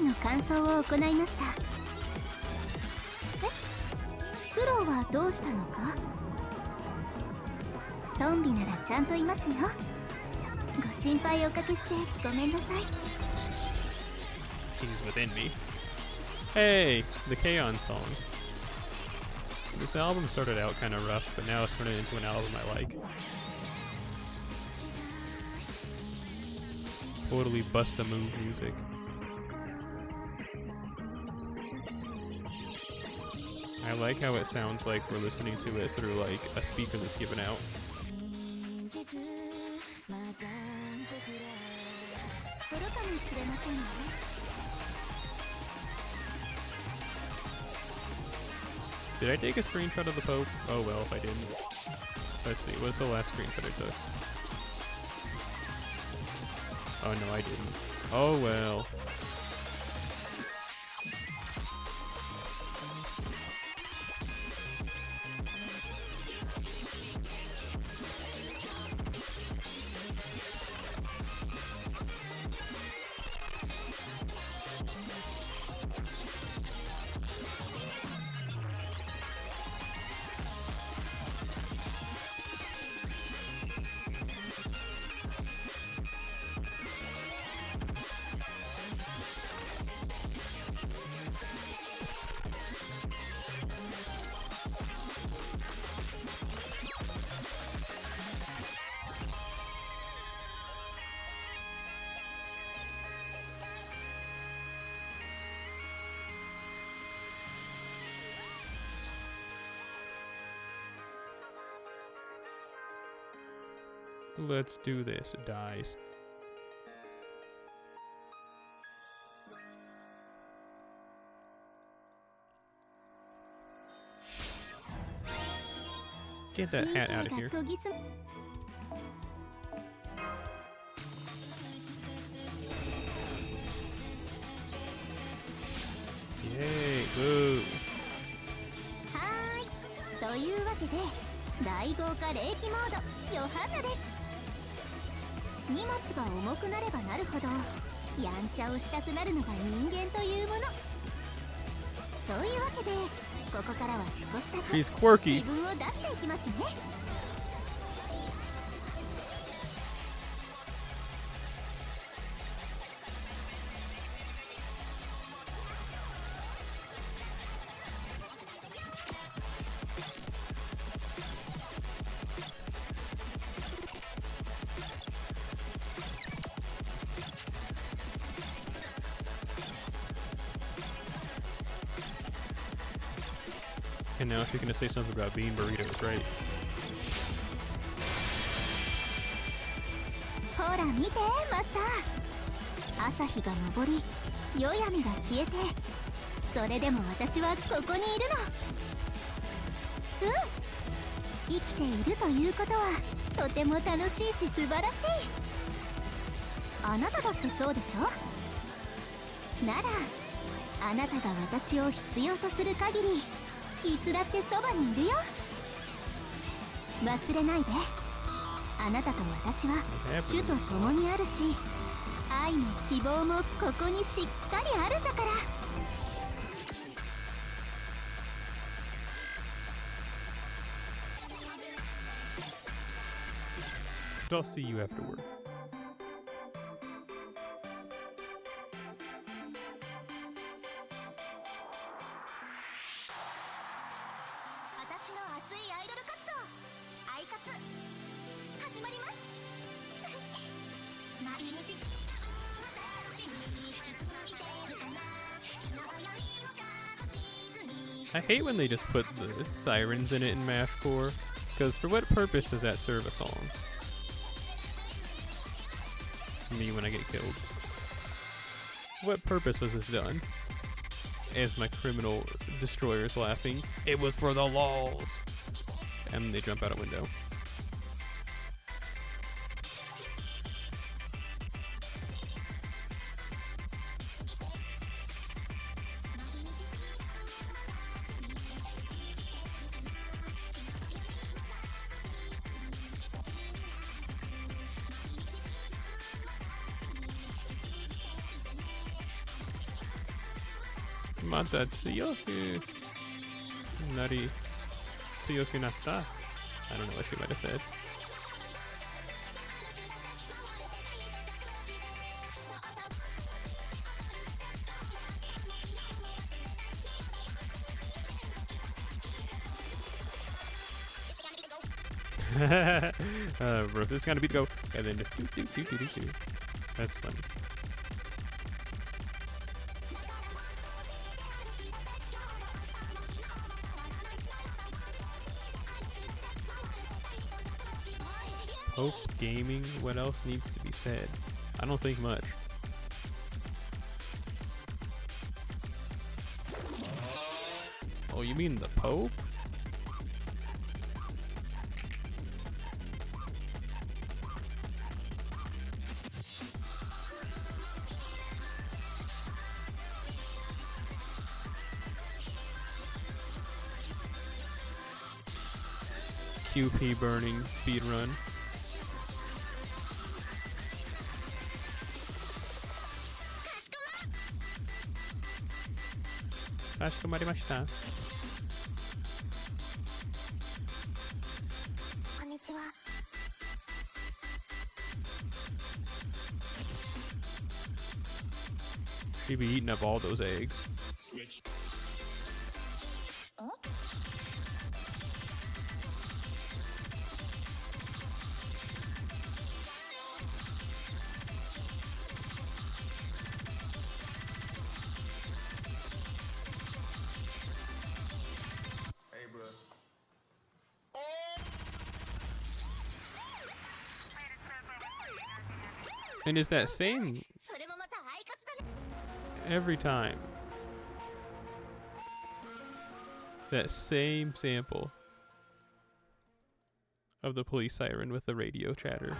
の感想を行いました。フクロウはどうしたのか？トンビならちゃんといますよ。ご心配おかけしてごめんなさい。He's within me. Hey, the K-On! Song. This album started out kind of rough, but now it's turning into an album I like. Totally bust-a-move music. I like how it sounds like we're listening to it through like a speaker that's given out. Did I take a screenshot of the Pope? Oh well, if I didn't. Let's see, what's the last screenshot I took? Oh no, I didn't. Oh well. Let's do this, dies. Get that hat out of here. Yay, boo. はーい。というわけで、大豪華霊気モード、ヨハンナです。荷物が重くなればなるほどやんちゃをしたくなるのが人間というもの。そういうわけでここからは少しだけ自分を出していきますね。And now she's gonna say something about bean burritos, right? ほら見てマスター、朝日が昇り夜闇が消えて、それでも私はここにいるの。生きているということはとても楽しいし素晴らしい。あなただってそうでしょ。ならあなたが私を必要とする限りいつだってそばにいるよ。忘れないで、あなたと私は主と共にあるし、愛も希望もここにしっかりあるんだから。I'll see you after work. 私の熱いアイドル活動、アイカツ始まります。毎日私に気づいてるかな、昨日よりも確実に。 I hate when they just put the sirens in it in mathcore, because for what purpose does that serve a song? Me when I get killed. What purpose was this done? As my criminal destroyer is laughing, it was for the lulz. And they jump out a window. Mata tsuyoku nari tsuyoku natta. I don't know what she might have said. Bro, this is gonna be the go, and then just do. That's funny. Pope Gaming, what else needs to be said? I don't think much. Oh, you mean the Pope? QP burning speedrun. Kashikomarimashita. She'd be eating up all those eggs. Switch. And it's that same every time. That same sample of the police siren with the radio chatter.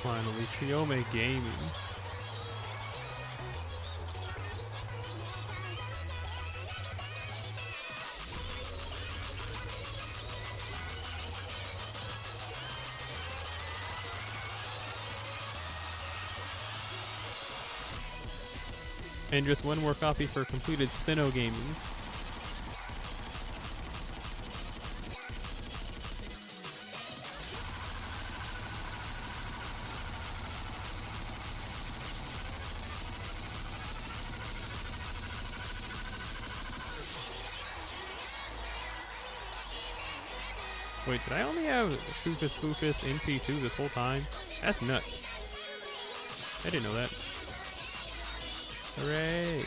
Finally, Triome Gaming. And just one more copy for completed Spino Gaming. Wait, did I only have Foofus Foofus in P2 this whole time? That's nuts. I didn't know that. Hooray!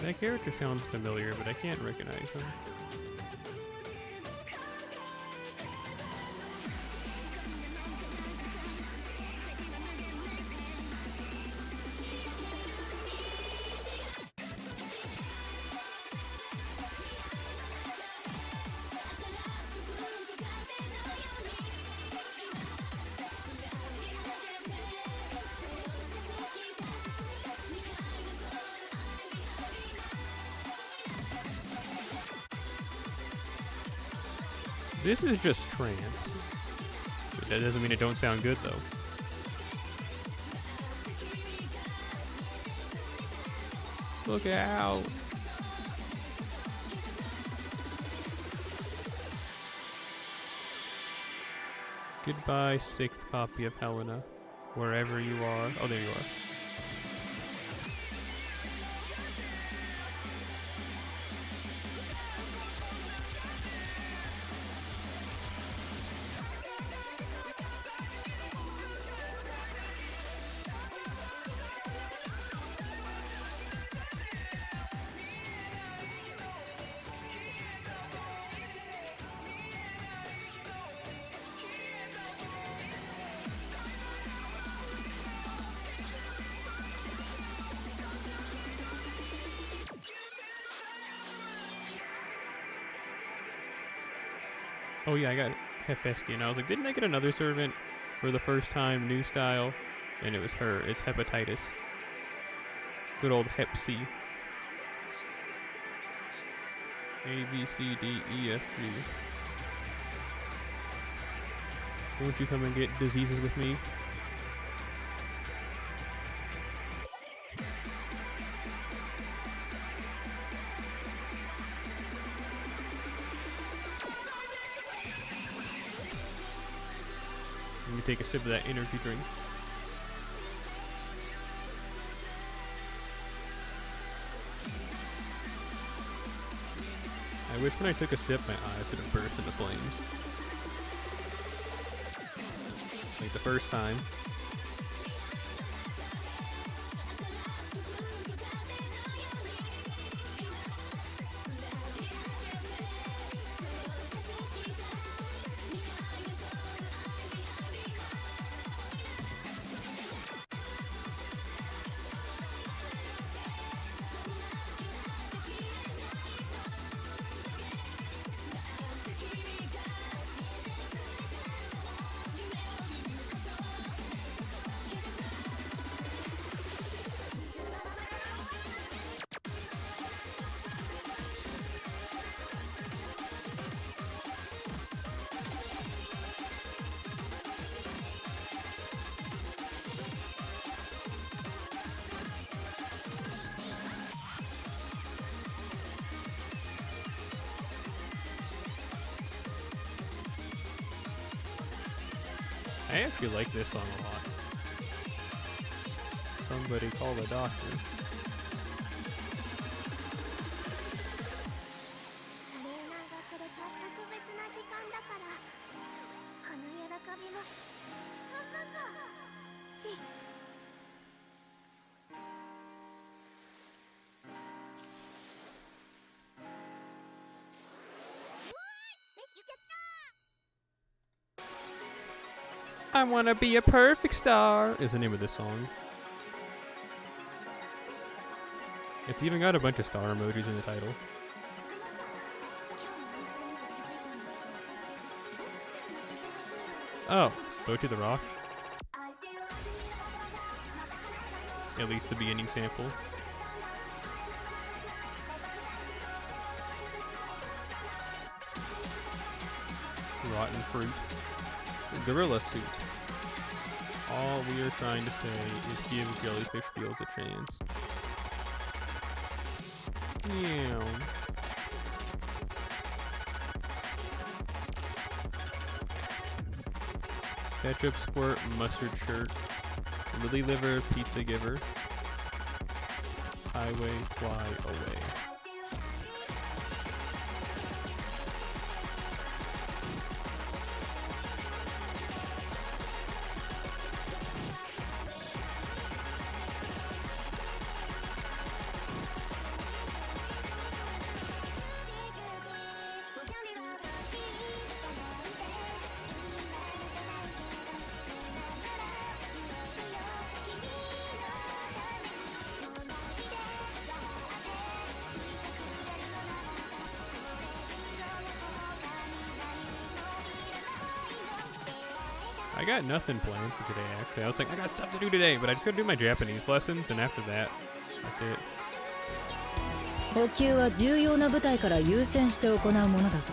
That character sounds familiar, but I can't recognize him. This is just trance. But that doesn't mean it don't sound good, though. Look out! Goodbye, 6th copy of Helena. Wherever you are. Oh, there you are. Oh yeah, I got Hephaestion. I was like, didn't I get another servant for the first time, new style? And it was her. It's Hepatitis. Good old Hep C. A, B, C, D, E, F, G. Won't you come and get diseases with me? Let me take a sip of that energy drink. I wish when I took a sip, my eyes would have burst into flames. Like the first time. I actually like this song a lot. Somebody call the doctor. I wanna be a perfect star is the name of this song. It's even got a bunch of star emojis in the title. Oh, go to the rock. At least the beginning sample. Rotten fruit. Gorilla suit. All we are trying to say is give jellyfish fields a chance. Yeah. Ketchup squirt, mustard shirt, lily liver, pizza giver, highway fly away. I got nothing planned for today, actually. I was like, I got stuff to do today, but I just gotta do my Japanese lessons, and after that, that's it. 補給は重要な部隊から優先して行うものだぞ。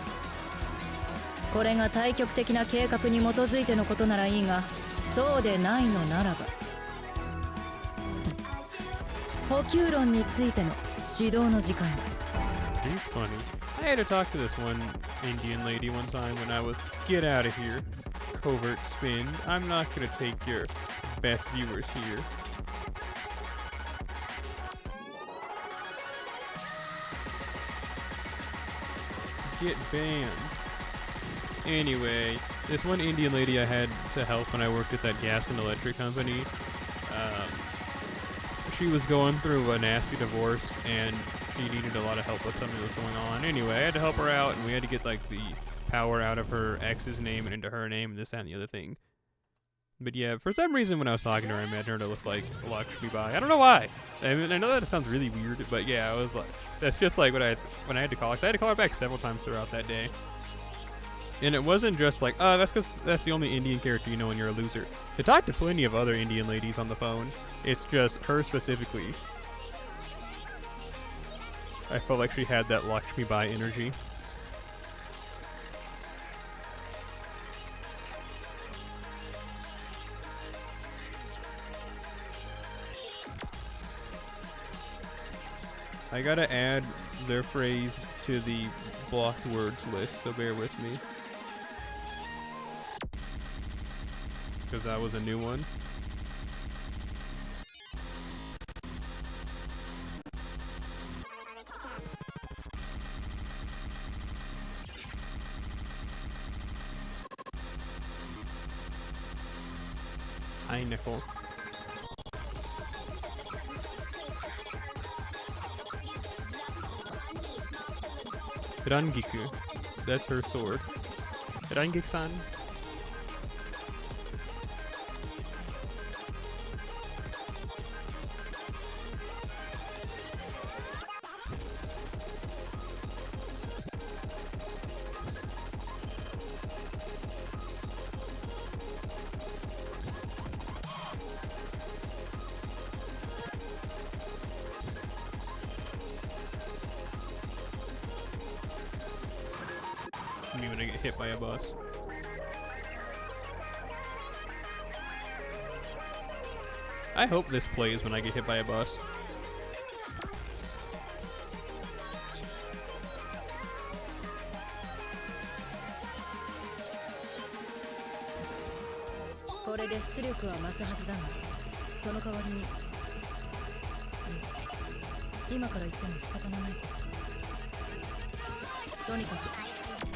これが対極的な計画に基づいてのことならいいが、そうでないのならば、補給論についての指導の時間だ。He's funny. I had to talk to this one Indian lady one time when I was, get out of here. Covert spin. I'm not gonna take your best viewers here. Get banned. Anyway, this one Indian lady I had to help when I worked at that gas and electric company, she was going through a nasty divorce and she needed a lot of help with something that was going on. Anyway, I had to help her out and we had to get like the power out of her ex's name and into her name and this, that, and the other thing. But yeah, for some reason when I was talking to her, I imagined her to look like Lakshmi Bai. I don't know why. I mean, I know that it sounds really weird, but yeah, I was like, that's just like when I had to call her. 'Cause I had to call her back several times throughout that day. And it wasn't just like, oh, that's because that's the only Indian character you know and you're a loser. To talk to plenty of other Indian ladies on the phone, it's just her specifically. I felt like she had that Lakshmi Bai energy. I gotta add their phrase to the blocked words list, so bear with me. Because that was a new one. Hi, Nicole. Rangiku. That's her sword. Rangik-san. Me when I get hit by a bus. I hope this plays when I get hit by a bus.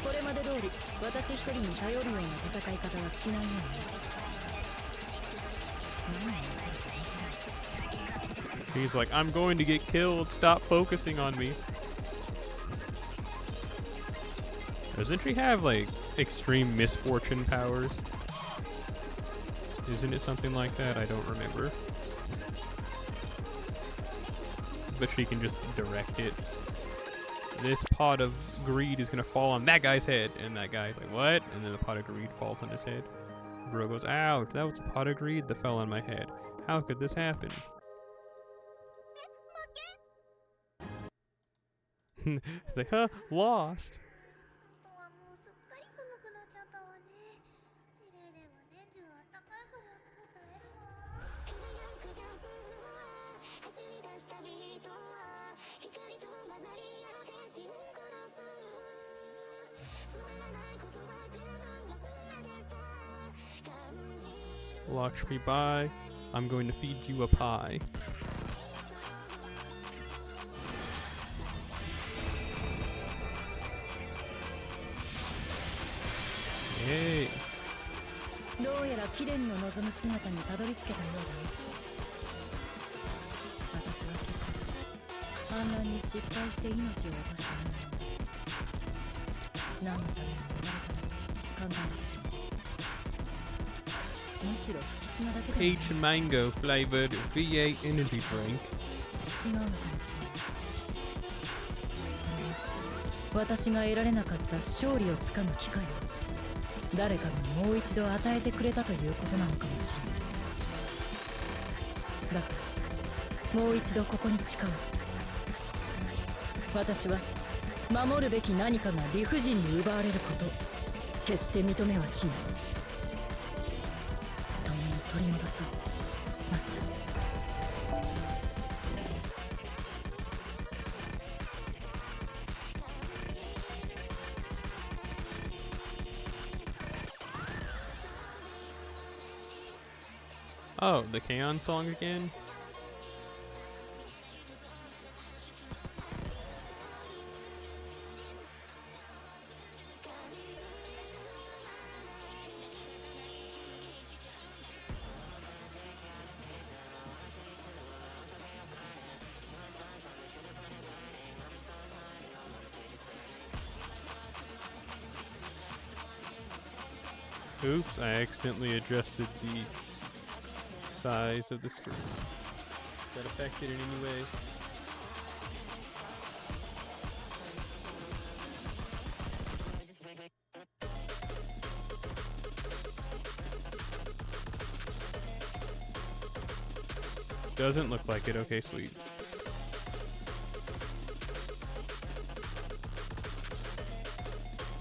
これまで通り私一人に頼るような戦い方はしないように。He's like, I'm going to get killed. Stop focusing on me. Doesn't she have like extreme misfortune powers? Isn't it something like that? I don't remember. But she can just direct it. This pot of greed is gonna fall on that guy's head. And that guy's like, what? And then the pot of greed falls on his head. Bro goes, ouch, that was a pot of greed that fell on my head. How could this happen? He's like, huh? Lost. Watch me by. I'm going to feed you a pie. Hey. どうやら貴殿の望む姿にたどり着けたようだね。私は結構反乱に失敗して命を落としたものなので、何のために生まれたのか考えてみて。むしろ不吉なだけで。 Peach and mango flavored V8 energy drink. 違うのかもしれない。私が得られなかった勝利をつかむ機会を誰かがもう一度与えてくれたということなのかもしれない。だからもう一度ここに誓う。私は守るべき何かが理不尽に奪われること決して認めはしない。共に取り戻そう、マスター。Oh, the K-On! Song again? Oops, I accidentally adjusted the size of the screen. Is that affected in any way? Doesn't look like it. Okay, sweet.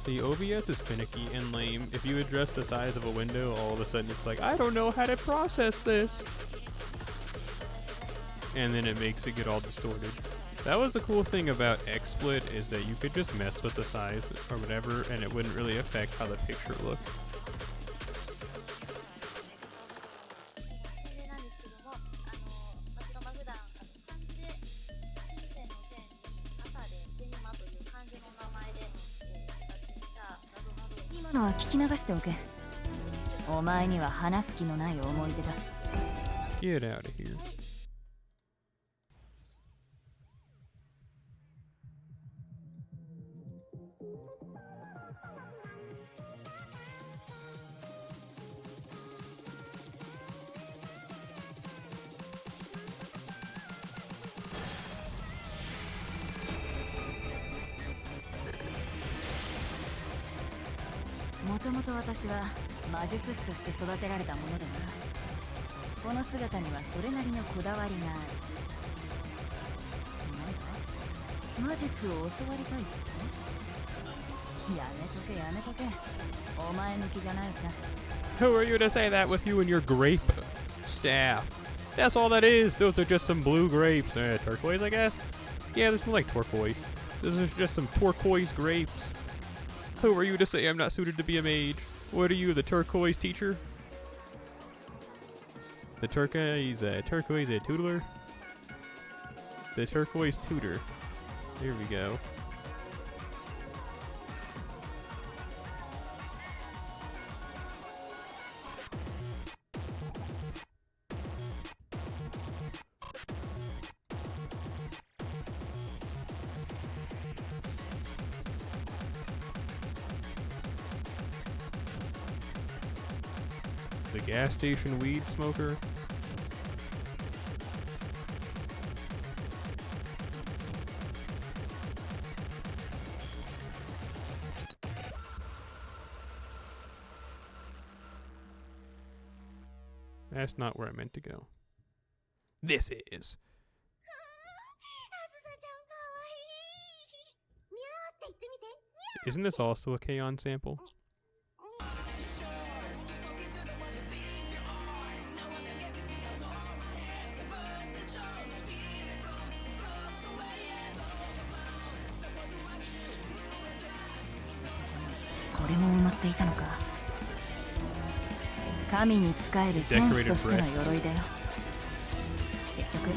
See, OBS is finicky and lame. If you adjust the size of a window, all of a sudden it's like, I don't know how to process this. And then it makes it get all distorted. That was the cool thing about XSplit, is that you could just mess with the size or whatever and it wouldn't really affect how the picture looked. Get out of here.もともと私は魔術師として育てられたものでな。この姿にはそれなりのこだわりがある。なんだ？魔術を教わりたいって？やめとけやめとけ。お前向きじゃないさ。Who are you to say that with you and your grape staff? That's all that is. Those are just some blue grapes. Turquoise, I guess? Yeah, this one like turquoise. Those are just some turquoise grapes. Who are you to say I'm not suited to be a mage? What are you, the turquoise teacher? The turquoise tutor? The turquoise tutor. Here we go. The gas station weed smoker. That's not where I meant to go. This is. Isn't this also a K-On sample? Decorated breasts. 結局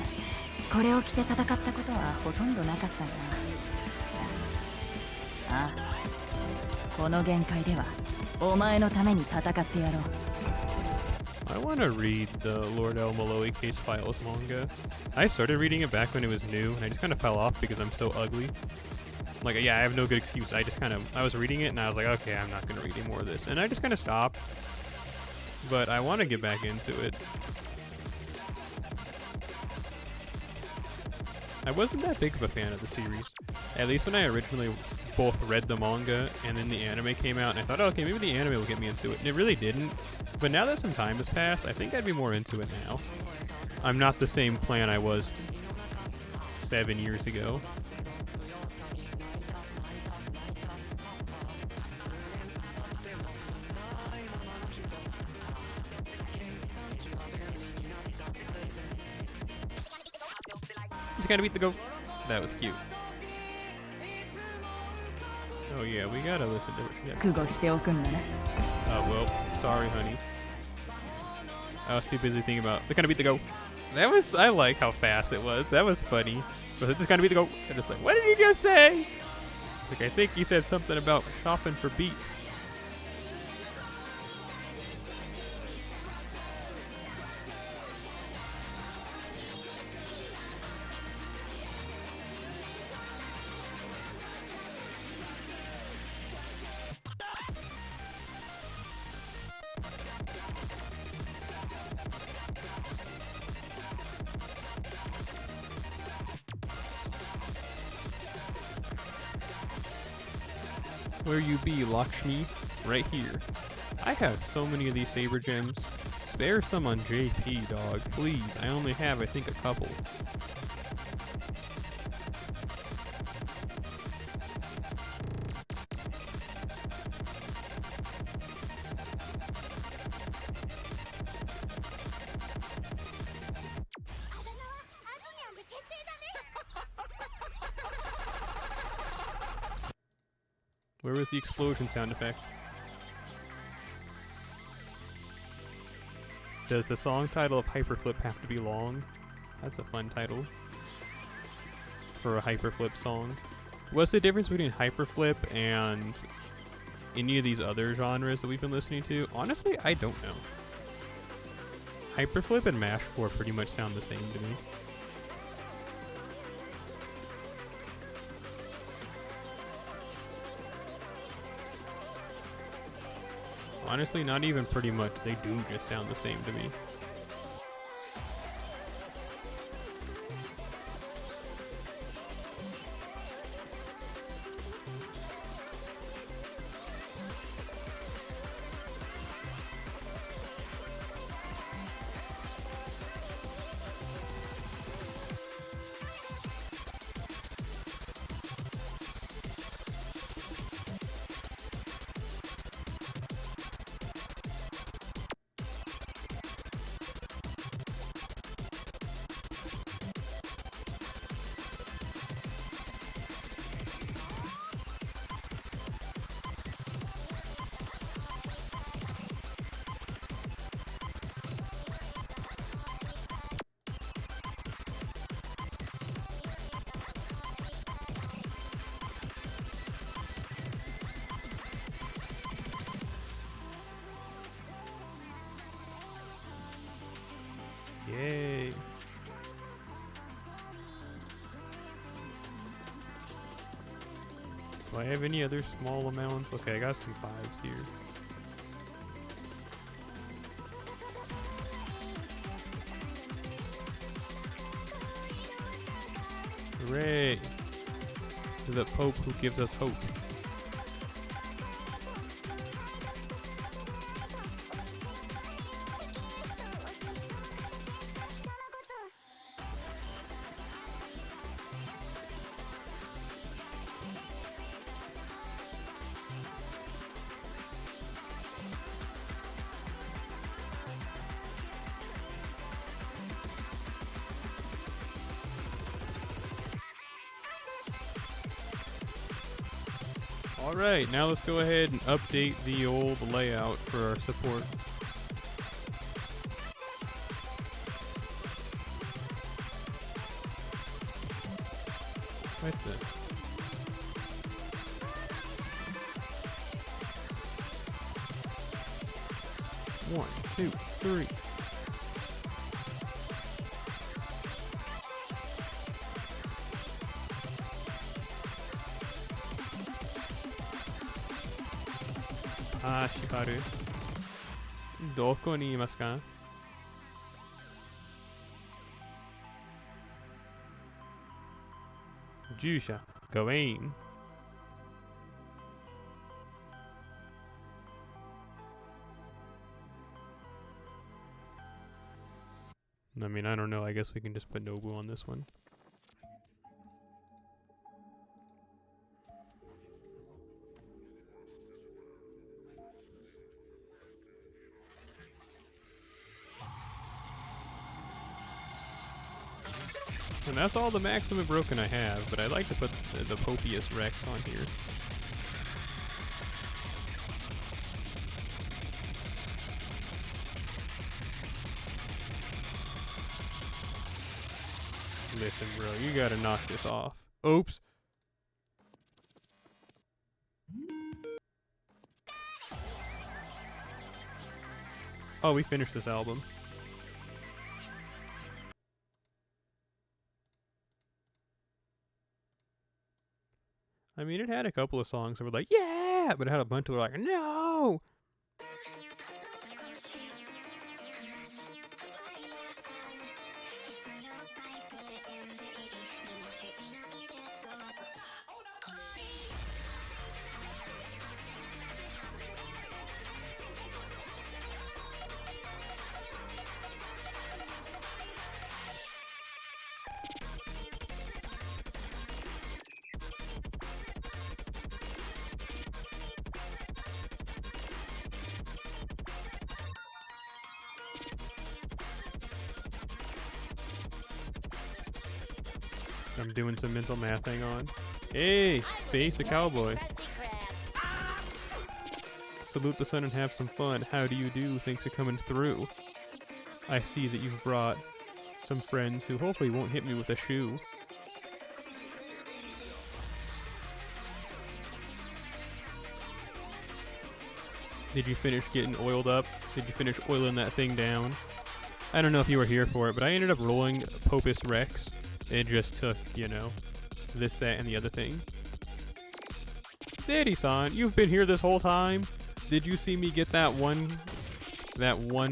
これを着て戦ったことはほとんどなかったんだ。ああ、この限界ではお前のために戦ってやろう。I want to read the Lord El Malloy Case Files manga. I started reading it back when it was new, and I just kind of fell off because I'm so ugly. Like, yeah, I have no good excuse. I was reading it, and I was like, okay, I'm not going to read any more of this. And I just kind of stopped. But I want to get back into it. I wasn't that big of a fan of the series. At least when I originally both read the manga and then the anime came out, and I thought, oh, okay, maybe the anime will get me into it. And it really didn't. But now that some time has passed, I think I'd be more into it now. I'm not the same plan I was 7 years ago. Just gotta beat the goat. That was cute. Oh yeah, we gotta listen to it. Oh well, sorry honey. I was too busy thinking about the kind of beat the goat. I like how fast it was. That was funny. But just kind of beat the goat. And it's like, what did he just say? Like, I think he said something about shopping for beats. Where you be, Lakshmi? Right here. I have so many of these saber gems. Spare some on JP, dog. Please. I only have, I think, a couple. Where was the explosion sound effect? Does the song title of Hyperflip have to be long? That's a fun title for a Hyperflip song. What's the difference between Hyperflip and any of these other genres that we've been listening to? Honestly, I don't know. Hyperflip and Mashcore pretty much sound the same to me. Honestly, not even pretty much. They do just sound the same to me. Yay. Do I have any other small amounts? Okay, I got some 5s here. Hooray! The Pope who gives us hope. Alright, now let's go ahead and update the old layout for our support. Right there. One, two, three. Ah, Shiharu. どこにいますか? Jusha, Gawain. I mean, I don't know. I guess we can just put Nobu on this one. And that's all the maximum broken I have, but I like to put the Popius Rex on here. Listen, bro, you gotta knock this off. Oops. Oh, we finished this album. I mean, it had a couple of songs that were like, yeah, but it had a bunch that were like, no. I'm doing some mental math, hang on. Hey, face a cowboy. Salute the sun and have some fun. How do you do? Thanks for coming through. I see that you've brought some friends who hopefully won't hit me with a shoe. Did you finish getting oiled up? Did you finish oiling that thing down? I don't know if you were here for it, but I ended up rolling Popus Rex. It just took, you know, this, that, and the other thing. Daddy-san, you've been here this whole time? Did you see me get that one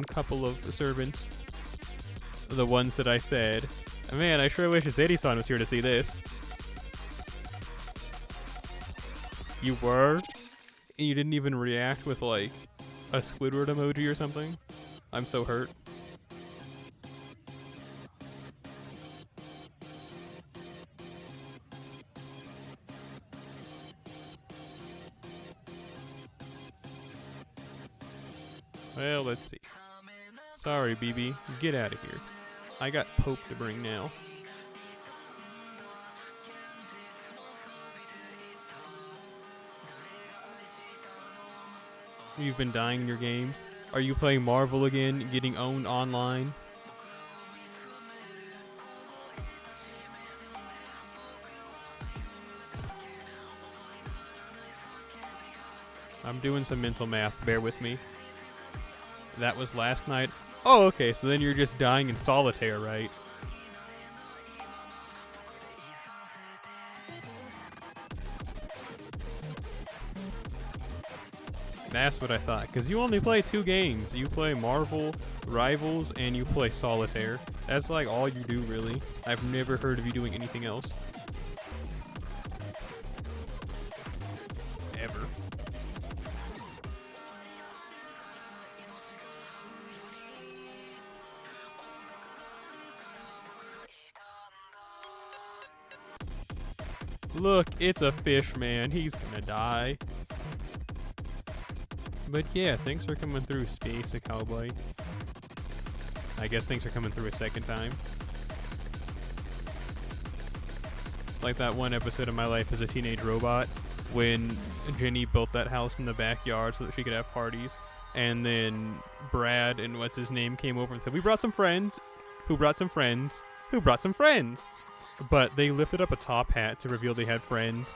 couple of servants? The ones that I said. Man, I sure wish Zadie-san was here to see this. You were? And you didn't even react with, like, a Squidward emoji or something? I'm so hurt. Well, let's see. Sorry, BB. Get out of here. I got Pope to bring now. You've been dying in your games? Are you playing Marvel again, getting owned online? I'm doing some mental math, bear with me. That was last night. Oh, okay, so then you're just dying in solitaire, right? That's what I thought, because you only play 2 games. You play Marvel Rivals and you play Solitaire. That's like all you do, really. I've never heard of you doing anything else. Look, it's a fish, man. He's gonna die. But yeah, thanks for coming through, Space a Cowboy. I guess thanks for coming through a second time. Like that one episode of My Life as a Teenage Robot when Jenny built that house in the backyard so that she could have parties. And then Brad and what's his name came over and said, we brought some friends. Who brought some friends? Who brought some friends? But they lifted up a top hat to reveal they had friends.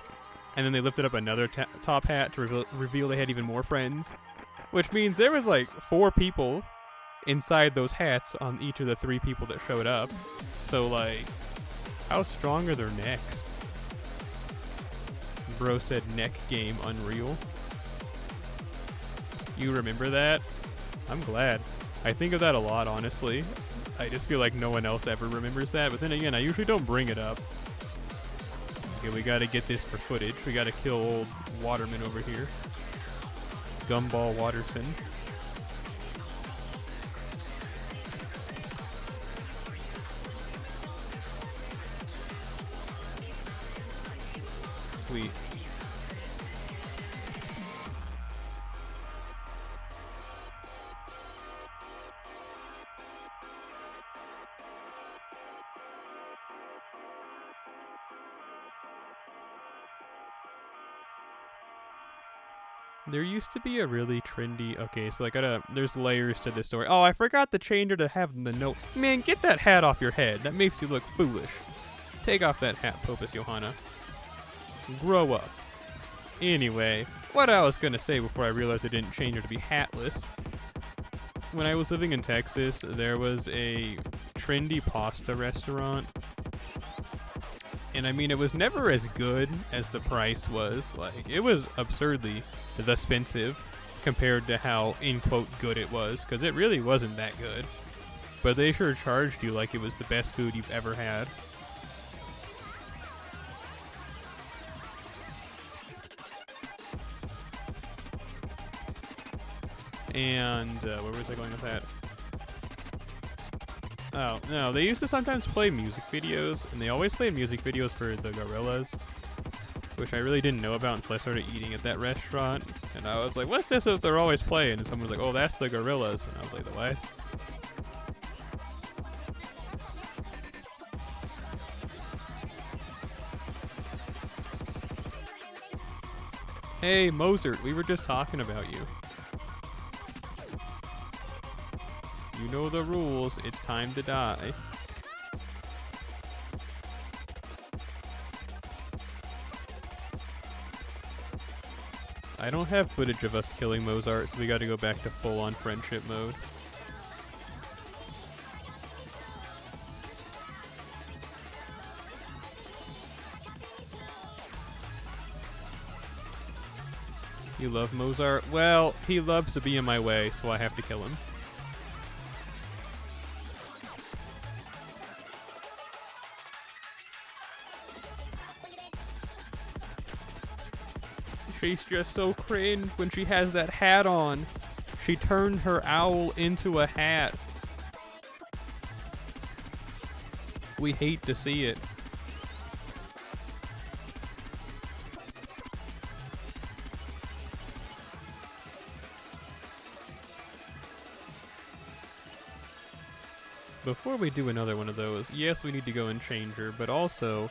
And then they lifted up another top hat to reveal they had even more friends. Which means there was like 4 people inside those hats on each of the 3 people that showed up. So like, how strong are their necks? Bro said neck game unreal. You remember that? I'm glad. I think of that a lot, honestly. I just feel like no one else ever remembers that, but then again, I usually don't bring it up. Okay, we gotta get this for footage. We gotta kill old Waterman over here. Gumball Watterson. Sweet. There used to be a really trendy, okay, so there's layers to this story. Oh, I forgot the changer to have the note. Man, get that hat off your head. That makes you look foolish. Take off that hat, Popus Johanna. Grow up. Anyway, what I was gonna say before I realized I didn't change her to be hatless. When I was living in Texas, there was a trendy pasta restaurant. And I mean, it was never as good as the price was. Like, it was absurdly expensive compared to how, in quote, good it was. Because it really wasn't that good. But they sure charged you like it was the best food you've ever had. And where was I going with that? Oh, no, they used to sometimes play music videos, and they always played music videos for the Gorillas, which I really didn't know about until I started eating at that restaurant. And I was like, what's this that they're always playing? And someone was like, oh, that's the Gorillas. And I was like, the what? Hey, Mozart, we were just talking about you. You know the rules. It's time to die. I don't have footage of us killing Mozart, so we gotta go back to full-on friendship mode. You love Mozart? Well, he loves to be in my way, so I have to kill him. She's just so cringe when she has that hat on. She turned her owl into a hat. We hate to see it. Before we do another one of those, yes, we need to go and change her, but also,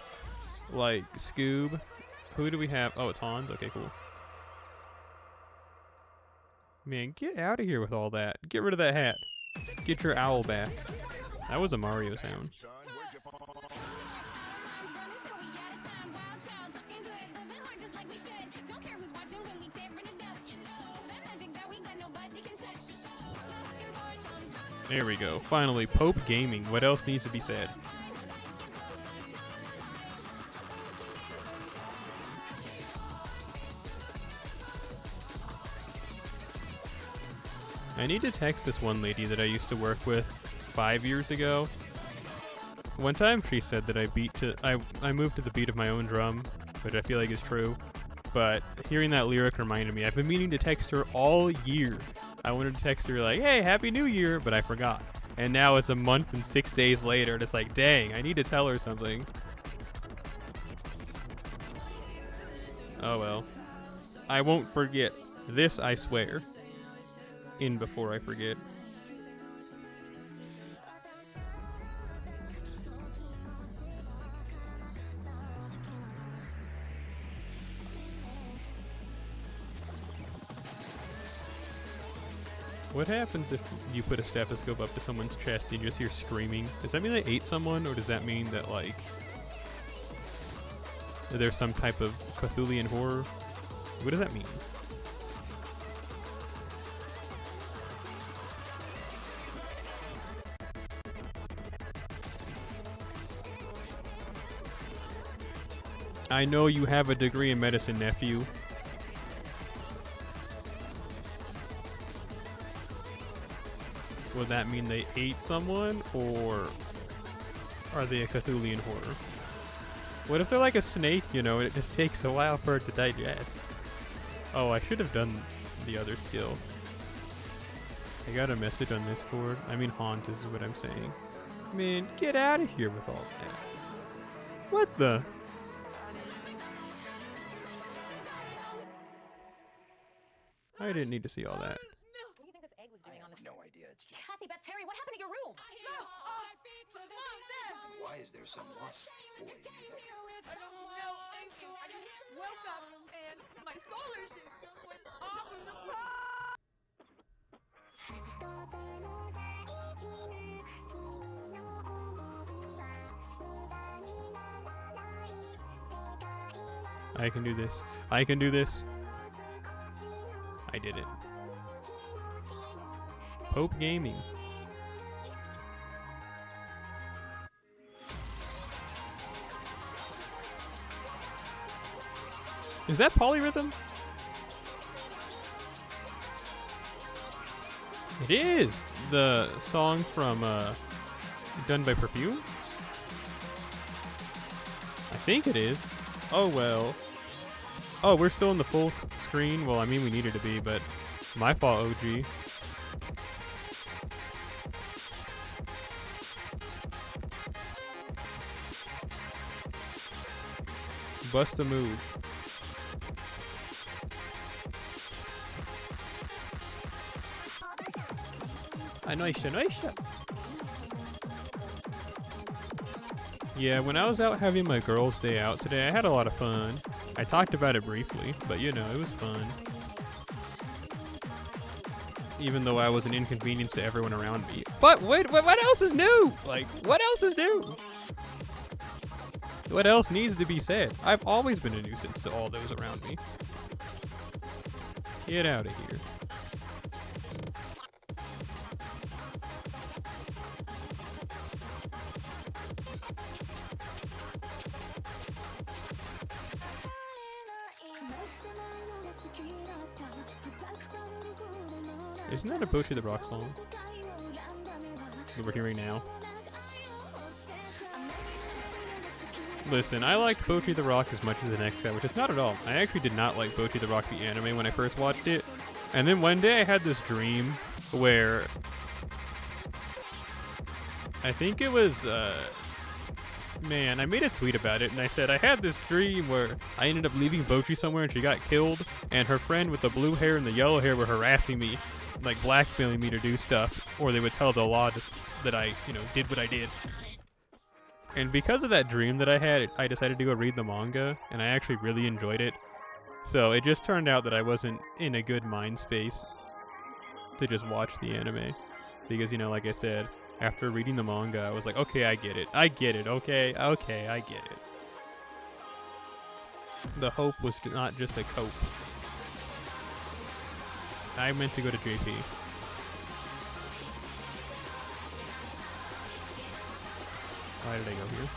like, Scoob. Who do we have? Oh, it's Hans? Okay, cool. Man, get out of here with all that. Get rid of that hat. Get your owl back. That was a Mario sound. There we go. Finally, Pope Gaming. What else needs to be said? I need to text this one lady that I used to work with 5 years ago. One time she said that I moved to the beat of my own drum, which I feel like is true. but hearing that lyric reminded me. I've been meaning to text her all year. I wanted to text her like, hey, Happy New Year, but I forgot. And now it's a month and 6 days later, and it's like, dang, I need to tell her something. Oh well. I won't forget. This I swear. In before I forget. What happens if you put a stethoscope up to someone's chest and you just hear screaming? Does that mean they ate someone, or does that mean that, like, there's some type of Cthulhian horror? What does that mean? I know you have a degree in medicine, nephew. Would that mean they ate someone, or are they a Cthulhian horror? What if they're like a snake, you know, and it just takes a while for it to digest? Oh, I should have done the other skill. I got a message on Discord. I mean, haunt is what I'm saying. Man, get out of here with all that. What the? I didn't need to see all that. What do you think this egg was doing on this? No idea. It's just. Kathy, Beth, Terry, what happened to your room? Why is there some lost boy in there? I don't know. Thank you. I just woke up and my solar system was off of the clock. I can do this. I can do this. I did it. Pope Gaming. Is that polyrhythm? It is the song from done by Perfume. I think it is. Oh well. Oh, we're still in the full screen. Well, I mean we needed to be, but my fault, OG. Bust a move. Nice. Yeah, when I was out having my girls' day out today, I had a lot of fun. I talked about it briefly, but you know, it was fun. Even though I was an inconvenience to everyone around me. But wait, what else is new? Like, what else is new? What else needs to be said? I've always been a nuisance to all those around me. Get out of here. Isn't that a Poetry the Rock song that we're hearing now? Listen, I liked Poetry the Rock as much as the next guy, which is not at all. I actually did not like Poetry the Rock the anime when I first watched it. And then one day I had this dream where I think it was man, I made a tweet about it and I said I had this dream where I ended up leaving Poetry somewhere and she got killed, and her friend with the blue hair and the yellow hair were harassing me, like blackmailing me to do stuff, or they would tell the law that I, you know, did what I did. And because of that dream that I had, I decided to go read the manga, and I actually really enjoyed it. So it just turned out that I wasn't in a good mind space to just watch the anime. Because, you know, like I said, after reading the manga, I was like, okay, I get it, okay, I get it. The hope was not just a cope. I meant to go to JP. Why did I go here?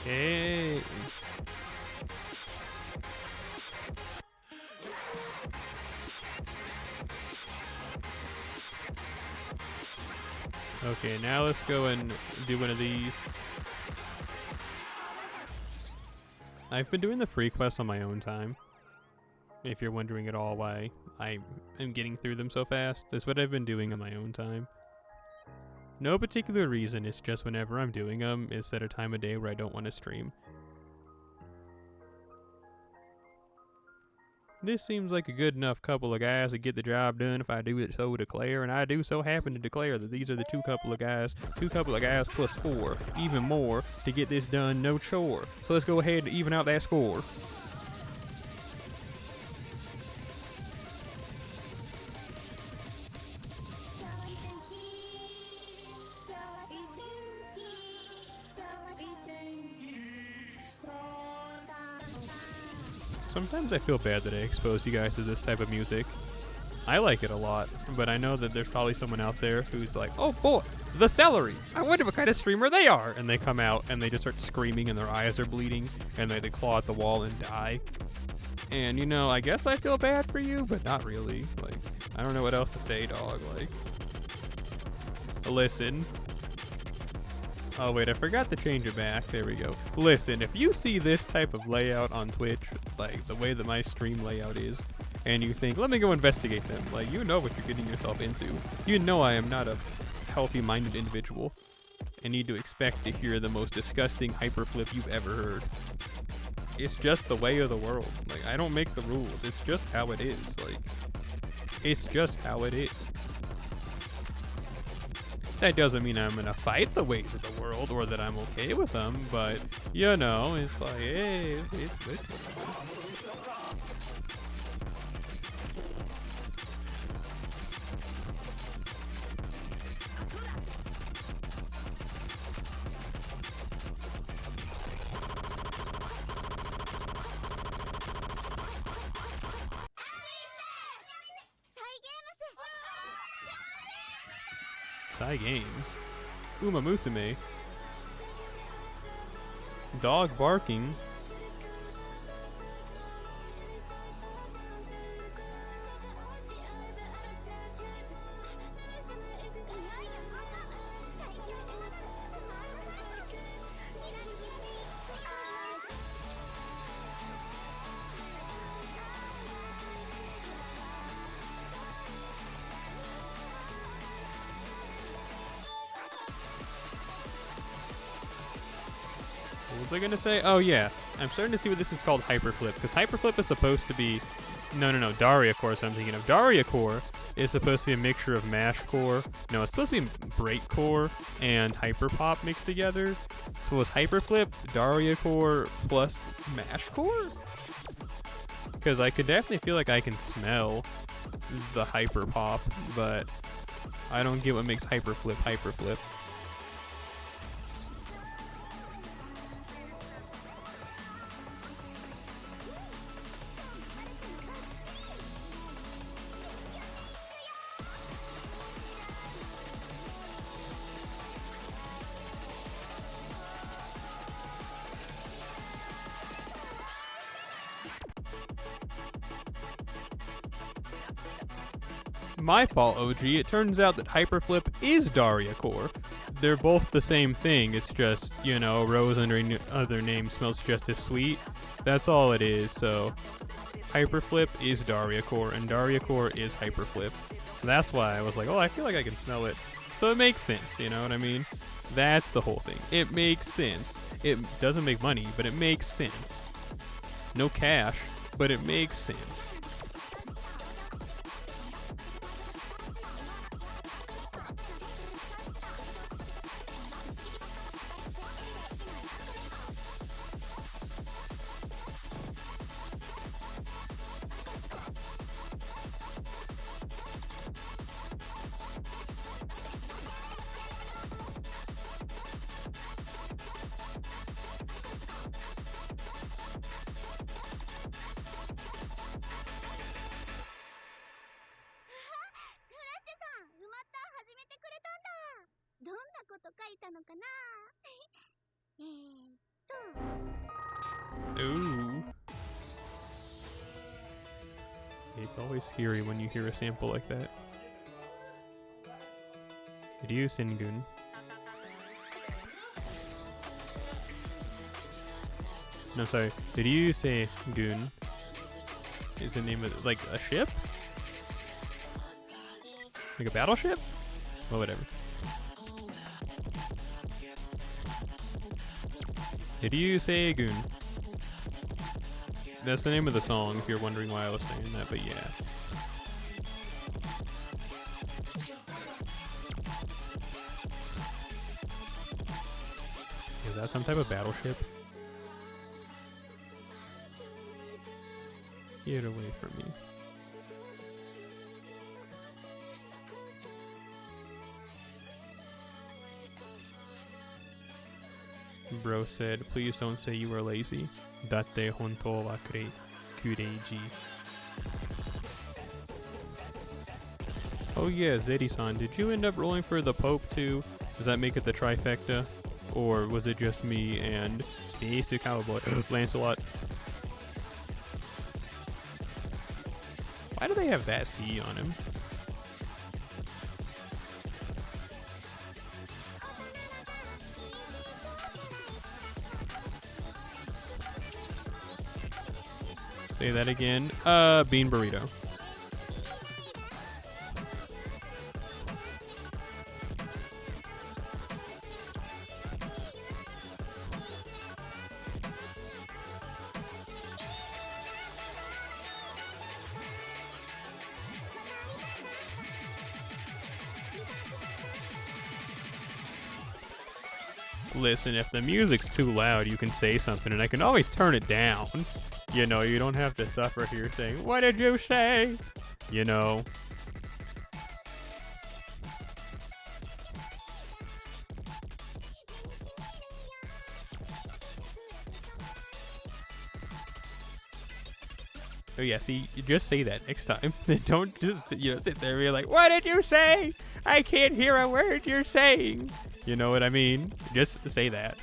Hey. Okay, now let's go and do one of these. I've been doing the free quests on my own time. If you're wondering at all why I am getting through them so fast, that's what I've been doing on my own time. No particular reason, it's just whenever I'm doing them, it's at a time of day where I don't want to stream. This seems like a good enough couple of guys to get the job done if I do it so declare, and I do so happen to declare that these are the two couple of guys plus 4, even more, to get this done, no chore. So let's go ahead and even out that score. Sometimes I feel bad that I expose you guys to this type of music. I like it a lot, but I know that there's probably someone out there who's like, oh boy, TheSelleri! I wonder what kind of streamer they are! And they come out and they just start screaming and their eyes are bleeding and they claw at the wall and die. And you know, I guess I feel bad for you, but not really. Like, I don't know what else to say, dog. Like, listen. Oh wait, I forgot to change it back. There we go. Listen, if you see this type of layout on Twitch, like the way that my stream layout is, and you think, let me go investigate them, like, you know what you're getting yourself into. You know I am not a healthy-minded individual and need to expect to hear the most disgusting hyperflip you've ever heard. It's just the way of the world. Like, I don't make the rules. It's just how it is. Like, it's just how it is. That doesn't mean I'm gonna fight the ways of the world or that I'm okay with them, but you know, it's like, hey, it's Psy Games. Uma Musume. Dog barking. What was I gonna say? Oh yeah, I'm starting to see what this is called hyperflip, because hyperflip is supposed to be, no, Daria Core is what I'm thinking of. Daria Core is supposed to be a mixture of mash core. No, it's supposed to be break core and hyperpop mixed together. So was hyperflip Daria Core plus mash core? Because I could definitely feel like I can smell the hyperpop, but I don't get what makes hyperflip hyperflip. My fault, OG. It turns out that hyperflip is Daria Core. They're both the same thing. It's just, you know, Rose under other name smells just as sweet. That's all it is. So hyperflip is Daria Core, and Daria Core is hyperflip. So that's why I was like, oh, I feel like I can smell it. So it makes sense, you know what I mean? That's the whole thing. It makes sense. It doesn't make money, but it makes sense. No cash, but it makes sense. Ooh. It's always scary when you hear a sample like that. Ryu Sengun. No, sorry. Ryu Sengun is the name of like a ship? Like a battleship? Well, whatever. Ryu Sengun. That's the name of the song, if you're wondering why I was saying that, but yeah. Is that some type of battleship? Get away from me. Bro said, please don't say you are lazy. Datte hontou wa kureiji. Oh yeah, Zeddy-san, did you end up rolling for the Pope too? Does that make it the trifecta? Or was it just me and Space Cowboy Lancelot? Why do they have that C on him? Say that again. Bean burrito. Listen, if the music's too loud, you can say something, and I can always turn it down. You know, you don't have to suffer here saying, what did you say? You know. Oh yeah, see, you just say that next time. Don't just, sit there and be like, what did you say? I can't hear a word you're saying. You know what I mean? Just say that.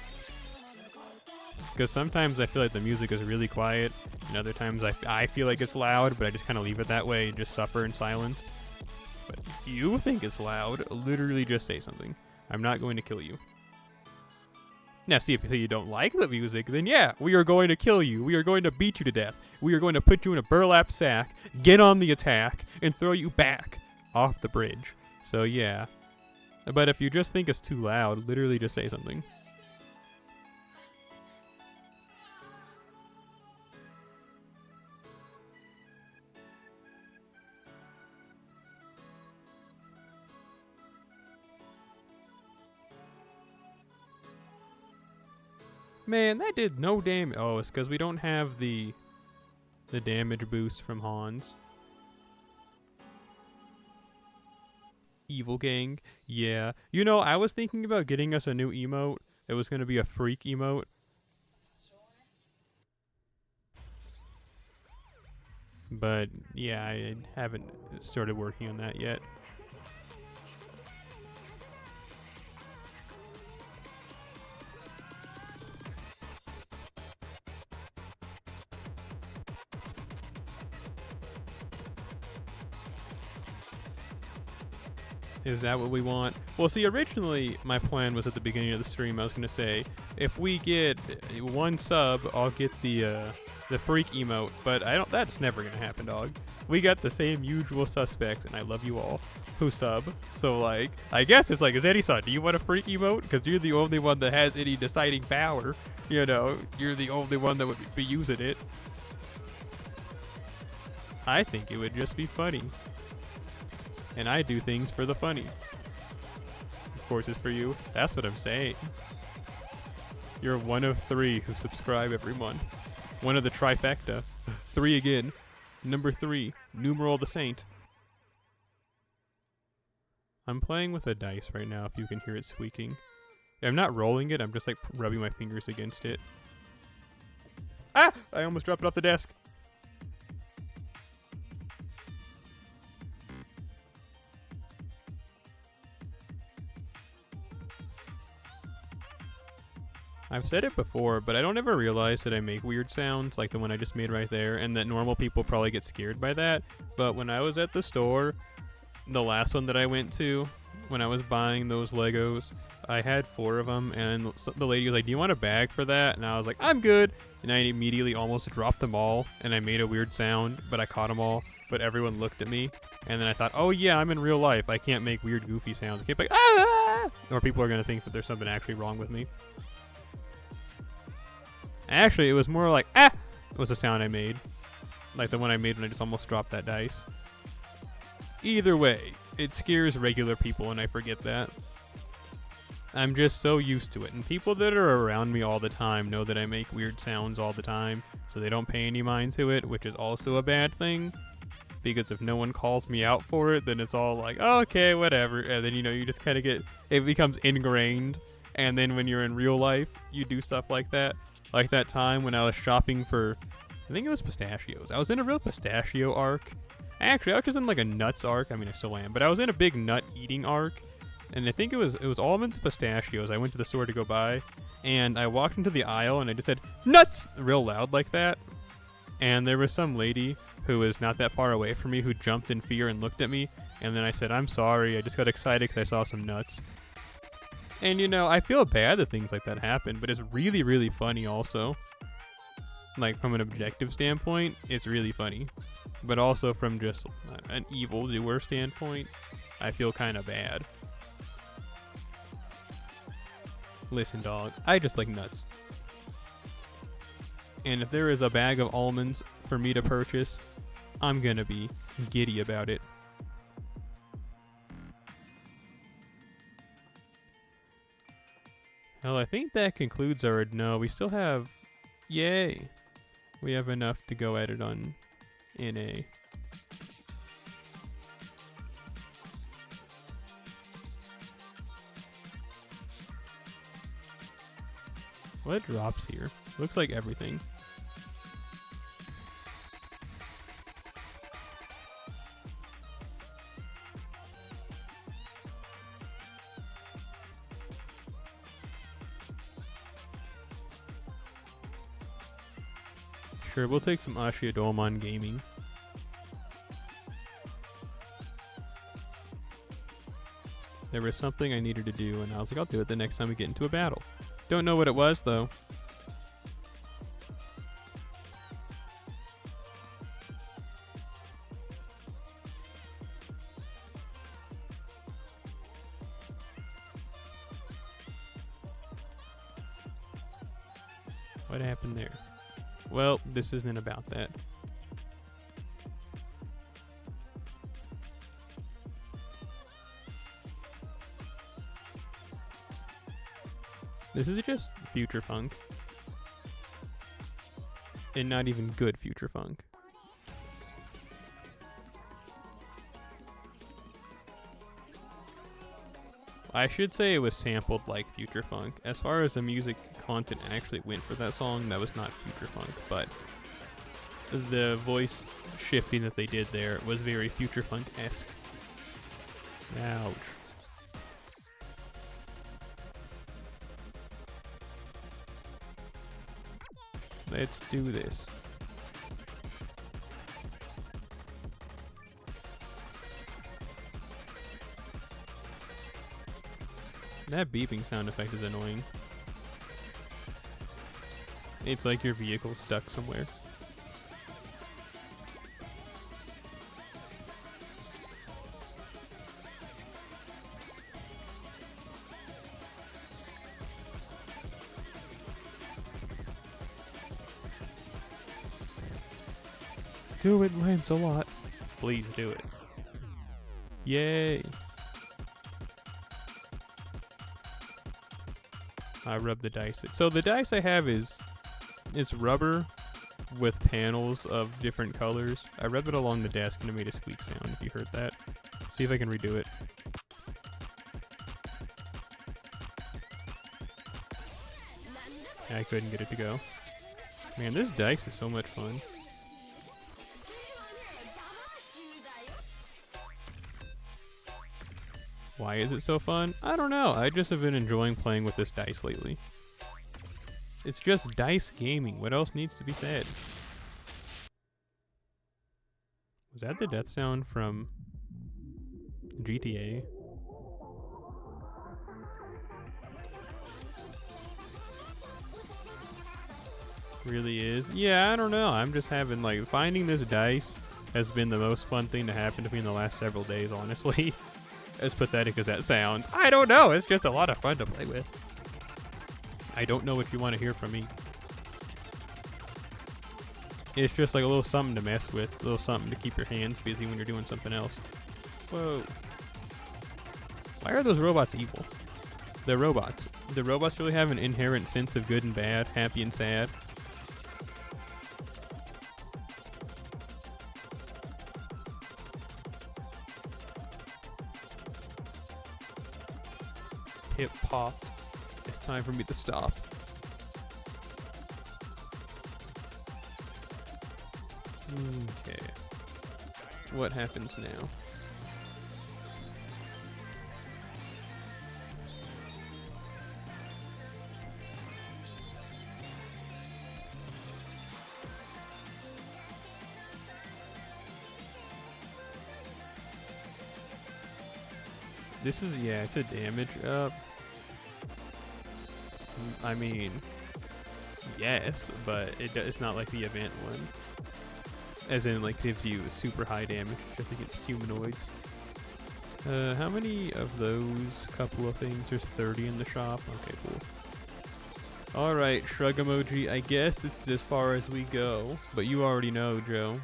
Because sometimes I feel like the music is really quiet, and other times I feel like it's loud, but I just kind of leave it that way and just suffer in silence. But if you think it's loud, literally just say something. I'm not going to kill you. Now, see, if you don't like the music, then yeah, we are going to kill you. We are going to beat you to death. We are going to put you in a burlap sack, get on the attack, and throw you back off the bridge. So yeah. But if you just think it's too loud, literally just say something. Man, that did no damage. Oh, it's because we don't have the damage boost from Hans. Evil Gang. Yeah. You know, I was thinking about getting us a new emote. It was going to be a freak emote. But, yeah, I haven't started working on that yet. Is that what we want? Well, see, originally my plan was at the beginning of the stream, I was going to say, if we get 1 sub, I'll get the freak emote, but that's never going to happen, dog. We got the same usual suspects, and I love you all who sub. So, like, I guess it's like, Zeddy-san, do you want a freak emote? Because you're the only one that has any deciding power. You know, you're the only one that would be using it. I think it would just be funny. And I do things for the funny. Of course, it's for you. That's what I'm saying. You're one of 3 who subscribe every month. One of the trifecta. 3 again. Number 3. Numeral the Saint. I'm playing with a dice right now, if you can hear it squeaking. I'm not rolling it, I'm just like rubbing my fingers against it. Ah! I almost dropped it off the desk. I've said it before, but I don't ever realize that I make weird sounds like the one I just made right there, and that normal people probably get scared by that. But when I was at the store, the last one that I went to, when I was buying those Legos, I had 4 of them, and the lady was like, "Do you want a bag for that?" And I was like, "I'm good." And I immediately almost dropped them all, and I made a weird sound, but I caught them all. But everyone looked at me, and then I thought, "Oh yeah, I'm in real life. I can't make weird, goofy sounds. I can't be like, ah!" Or people are gonna think that there's something actually wrong with me. Actually, it was more like, "Ah!" was the sound I made. Like the one I made when I just almost dropped that dice. Either way, it scares regular people, and I forget that. I'm just so used to it, and people that are around me all the time know that I make weird sounds all the time, so they don't pay any mind to it, which is also a bad thing, because if no one calls me out for it, then it's all like, oh, okay, whatever, and then, you just kind of it becomes ingrained, and then when you're in real life, you do stuff like that. Like that time when I was shopping for, I think it was pistachios. I was in a real pistachio arc. Actually, I was just in like a nuts arc. I mean, I still am, but I was in a big nut eating arc. And I think it was almonds, pistachios. I went to the store to go buy, and I walked into the aisle and I just said, "Nuts!" real loud like that. And there was some lady who was not that far away from me who jumped in fear and looked at me. And then I said, "I'm sorry. I just got excited because I saw some nuts." And I feel bad that things like that happen, but it's really, really funny also. Like from an objective standpoint, it's really funny. But also from just an evil doer standpoint, I feel kind of bad. Listen, dog, I just like nuts. And if there is a bag of almonds for me to purchase, I'm gonna be giddy about it. Well, I think that concludes our... No, we still have... Yay! We have enough to go at it on NA. What drops here? Looks like everything. Sure, we'll take some Ashiodome gaming. There was something I needed to do, and I was like, I'll do it the next time we get into a battle. Don't know what it was, though. What happened there? Well, this isn't about that. This is just future funk. And not even good future funk. I should say it was sampled like future funk. As far as the music content actually went for that song, that was not future funk, but the voice shifting that they did there was very future funk-esque. Ouch. Let's do this. That beeping sound effect is annoying. It's like your vehicle's stuck somewhere. Do it, Lancelot. Please do it. Yay. I rub the dice. So the dice I have it's rubber with panels of different colors. I rub it along the desk and it made a squeak sound, if you heard that. See if I can redo it. I couldn't get it to go. Man, this dice is so much fun. Why is it so fun? I don't know. I just have been enjoying playing with this dice lately. It's just dice gaming. What else needs to be said? Was that the death sound from GTA? Really is. Yeah, I don't know. I'm just having, like, finding this dice has been the most fun thing to happen to me in the last several days, honestly. As pathetic as that sounds. I don't know. It's just a lot of fun to play with. I don't know what you want to hear from me. It's just like a little something to mess with. A little something to keep your hands busy when you're doing something else. Whoa. Why are those robots evil? They're robots. The robots really have an inherent sense of good and bad, happy and sad. Hip popped. It's time for me to stop. Okay. What happens now? This is, yeah, it's a damage up. I mean, yes, but it's not like the event one. As in, like, gives you super high damage just against humanoids. How many of those couple of things? There's 30 in the shop. Okay, cool. Alright, shrug emoji. I guess this is as far as we go. But you already know, Joe.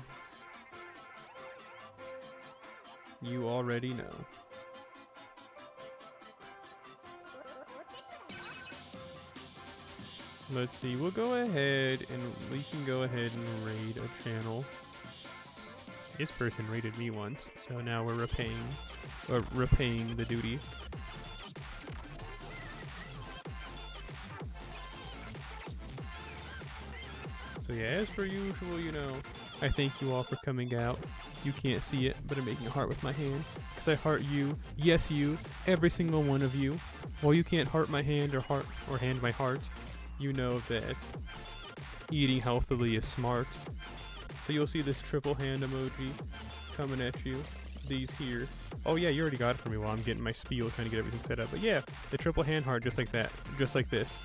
You already know. Let's see, we'll go ahead and we can go ahead and raid a channel. This person raided me once, so now we're repaying the duty. So yeah, as per usual, you know, I thank you all for coming out. You can't see it, but I'm making a heart with my hand. Because I heart you, yes you, every single one of you. While you can't heart my hand or hand my heart, you know that eating healthily is smart. So you'll see this triple hand emoji coming at you. These here. Oh yeah, you already got it for me while I'm getting my spiel, trying to get everything set up. But yeah, the triple hand heart just like that. Just like this.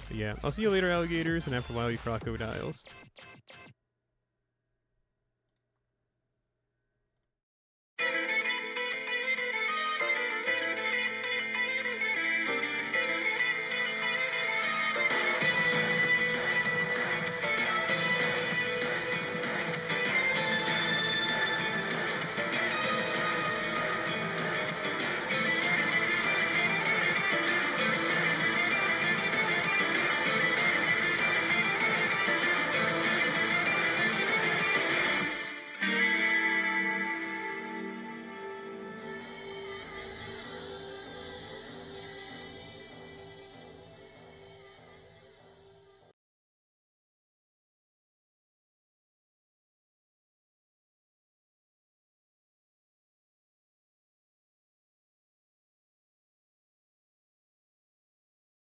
But yeah, I'll see you later, alligators, and after a while, you crocodiles.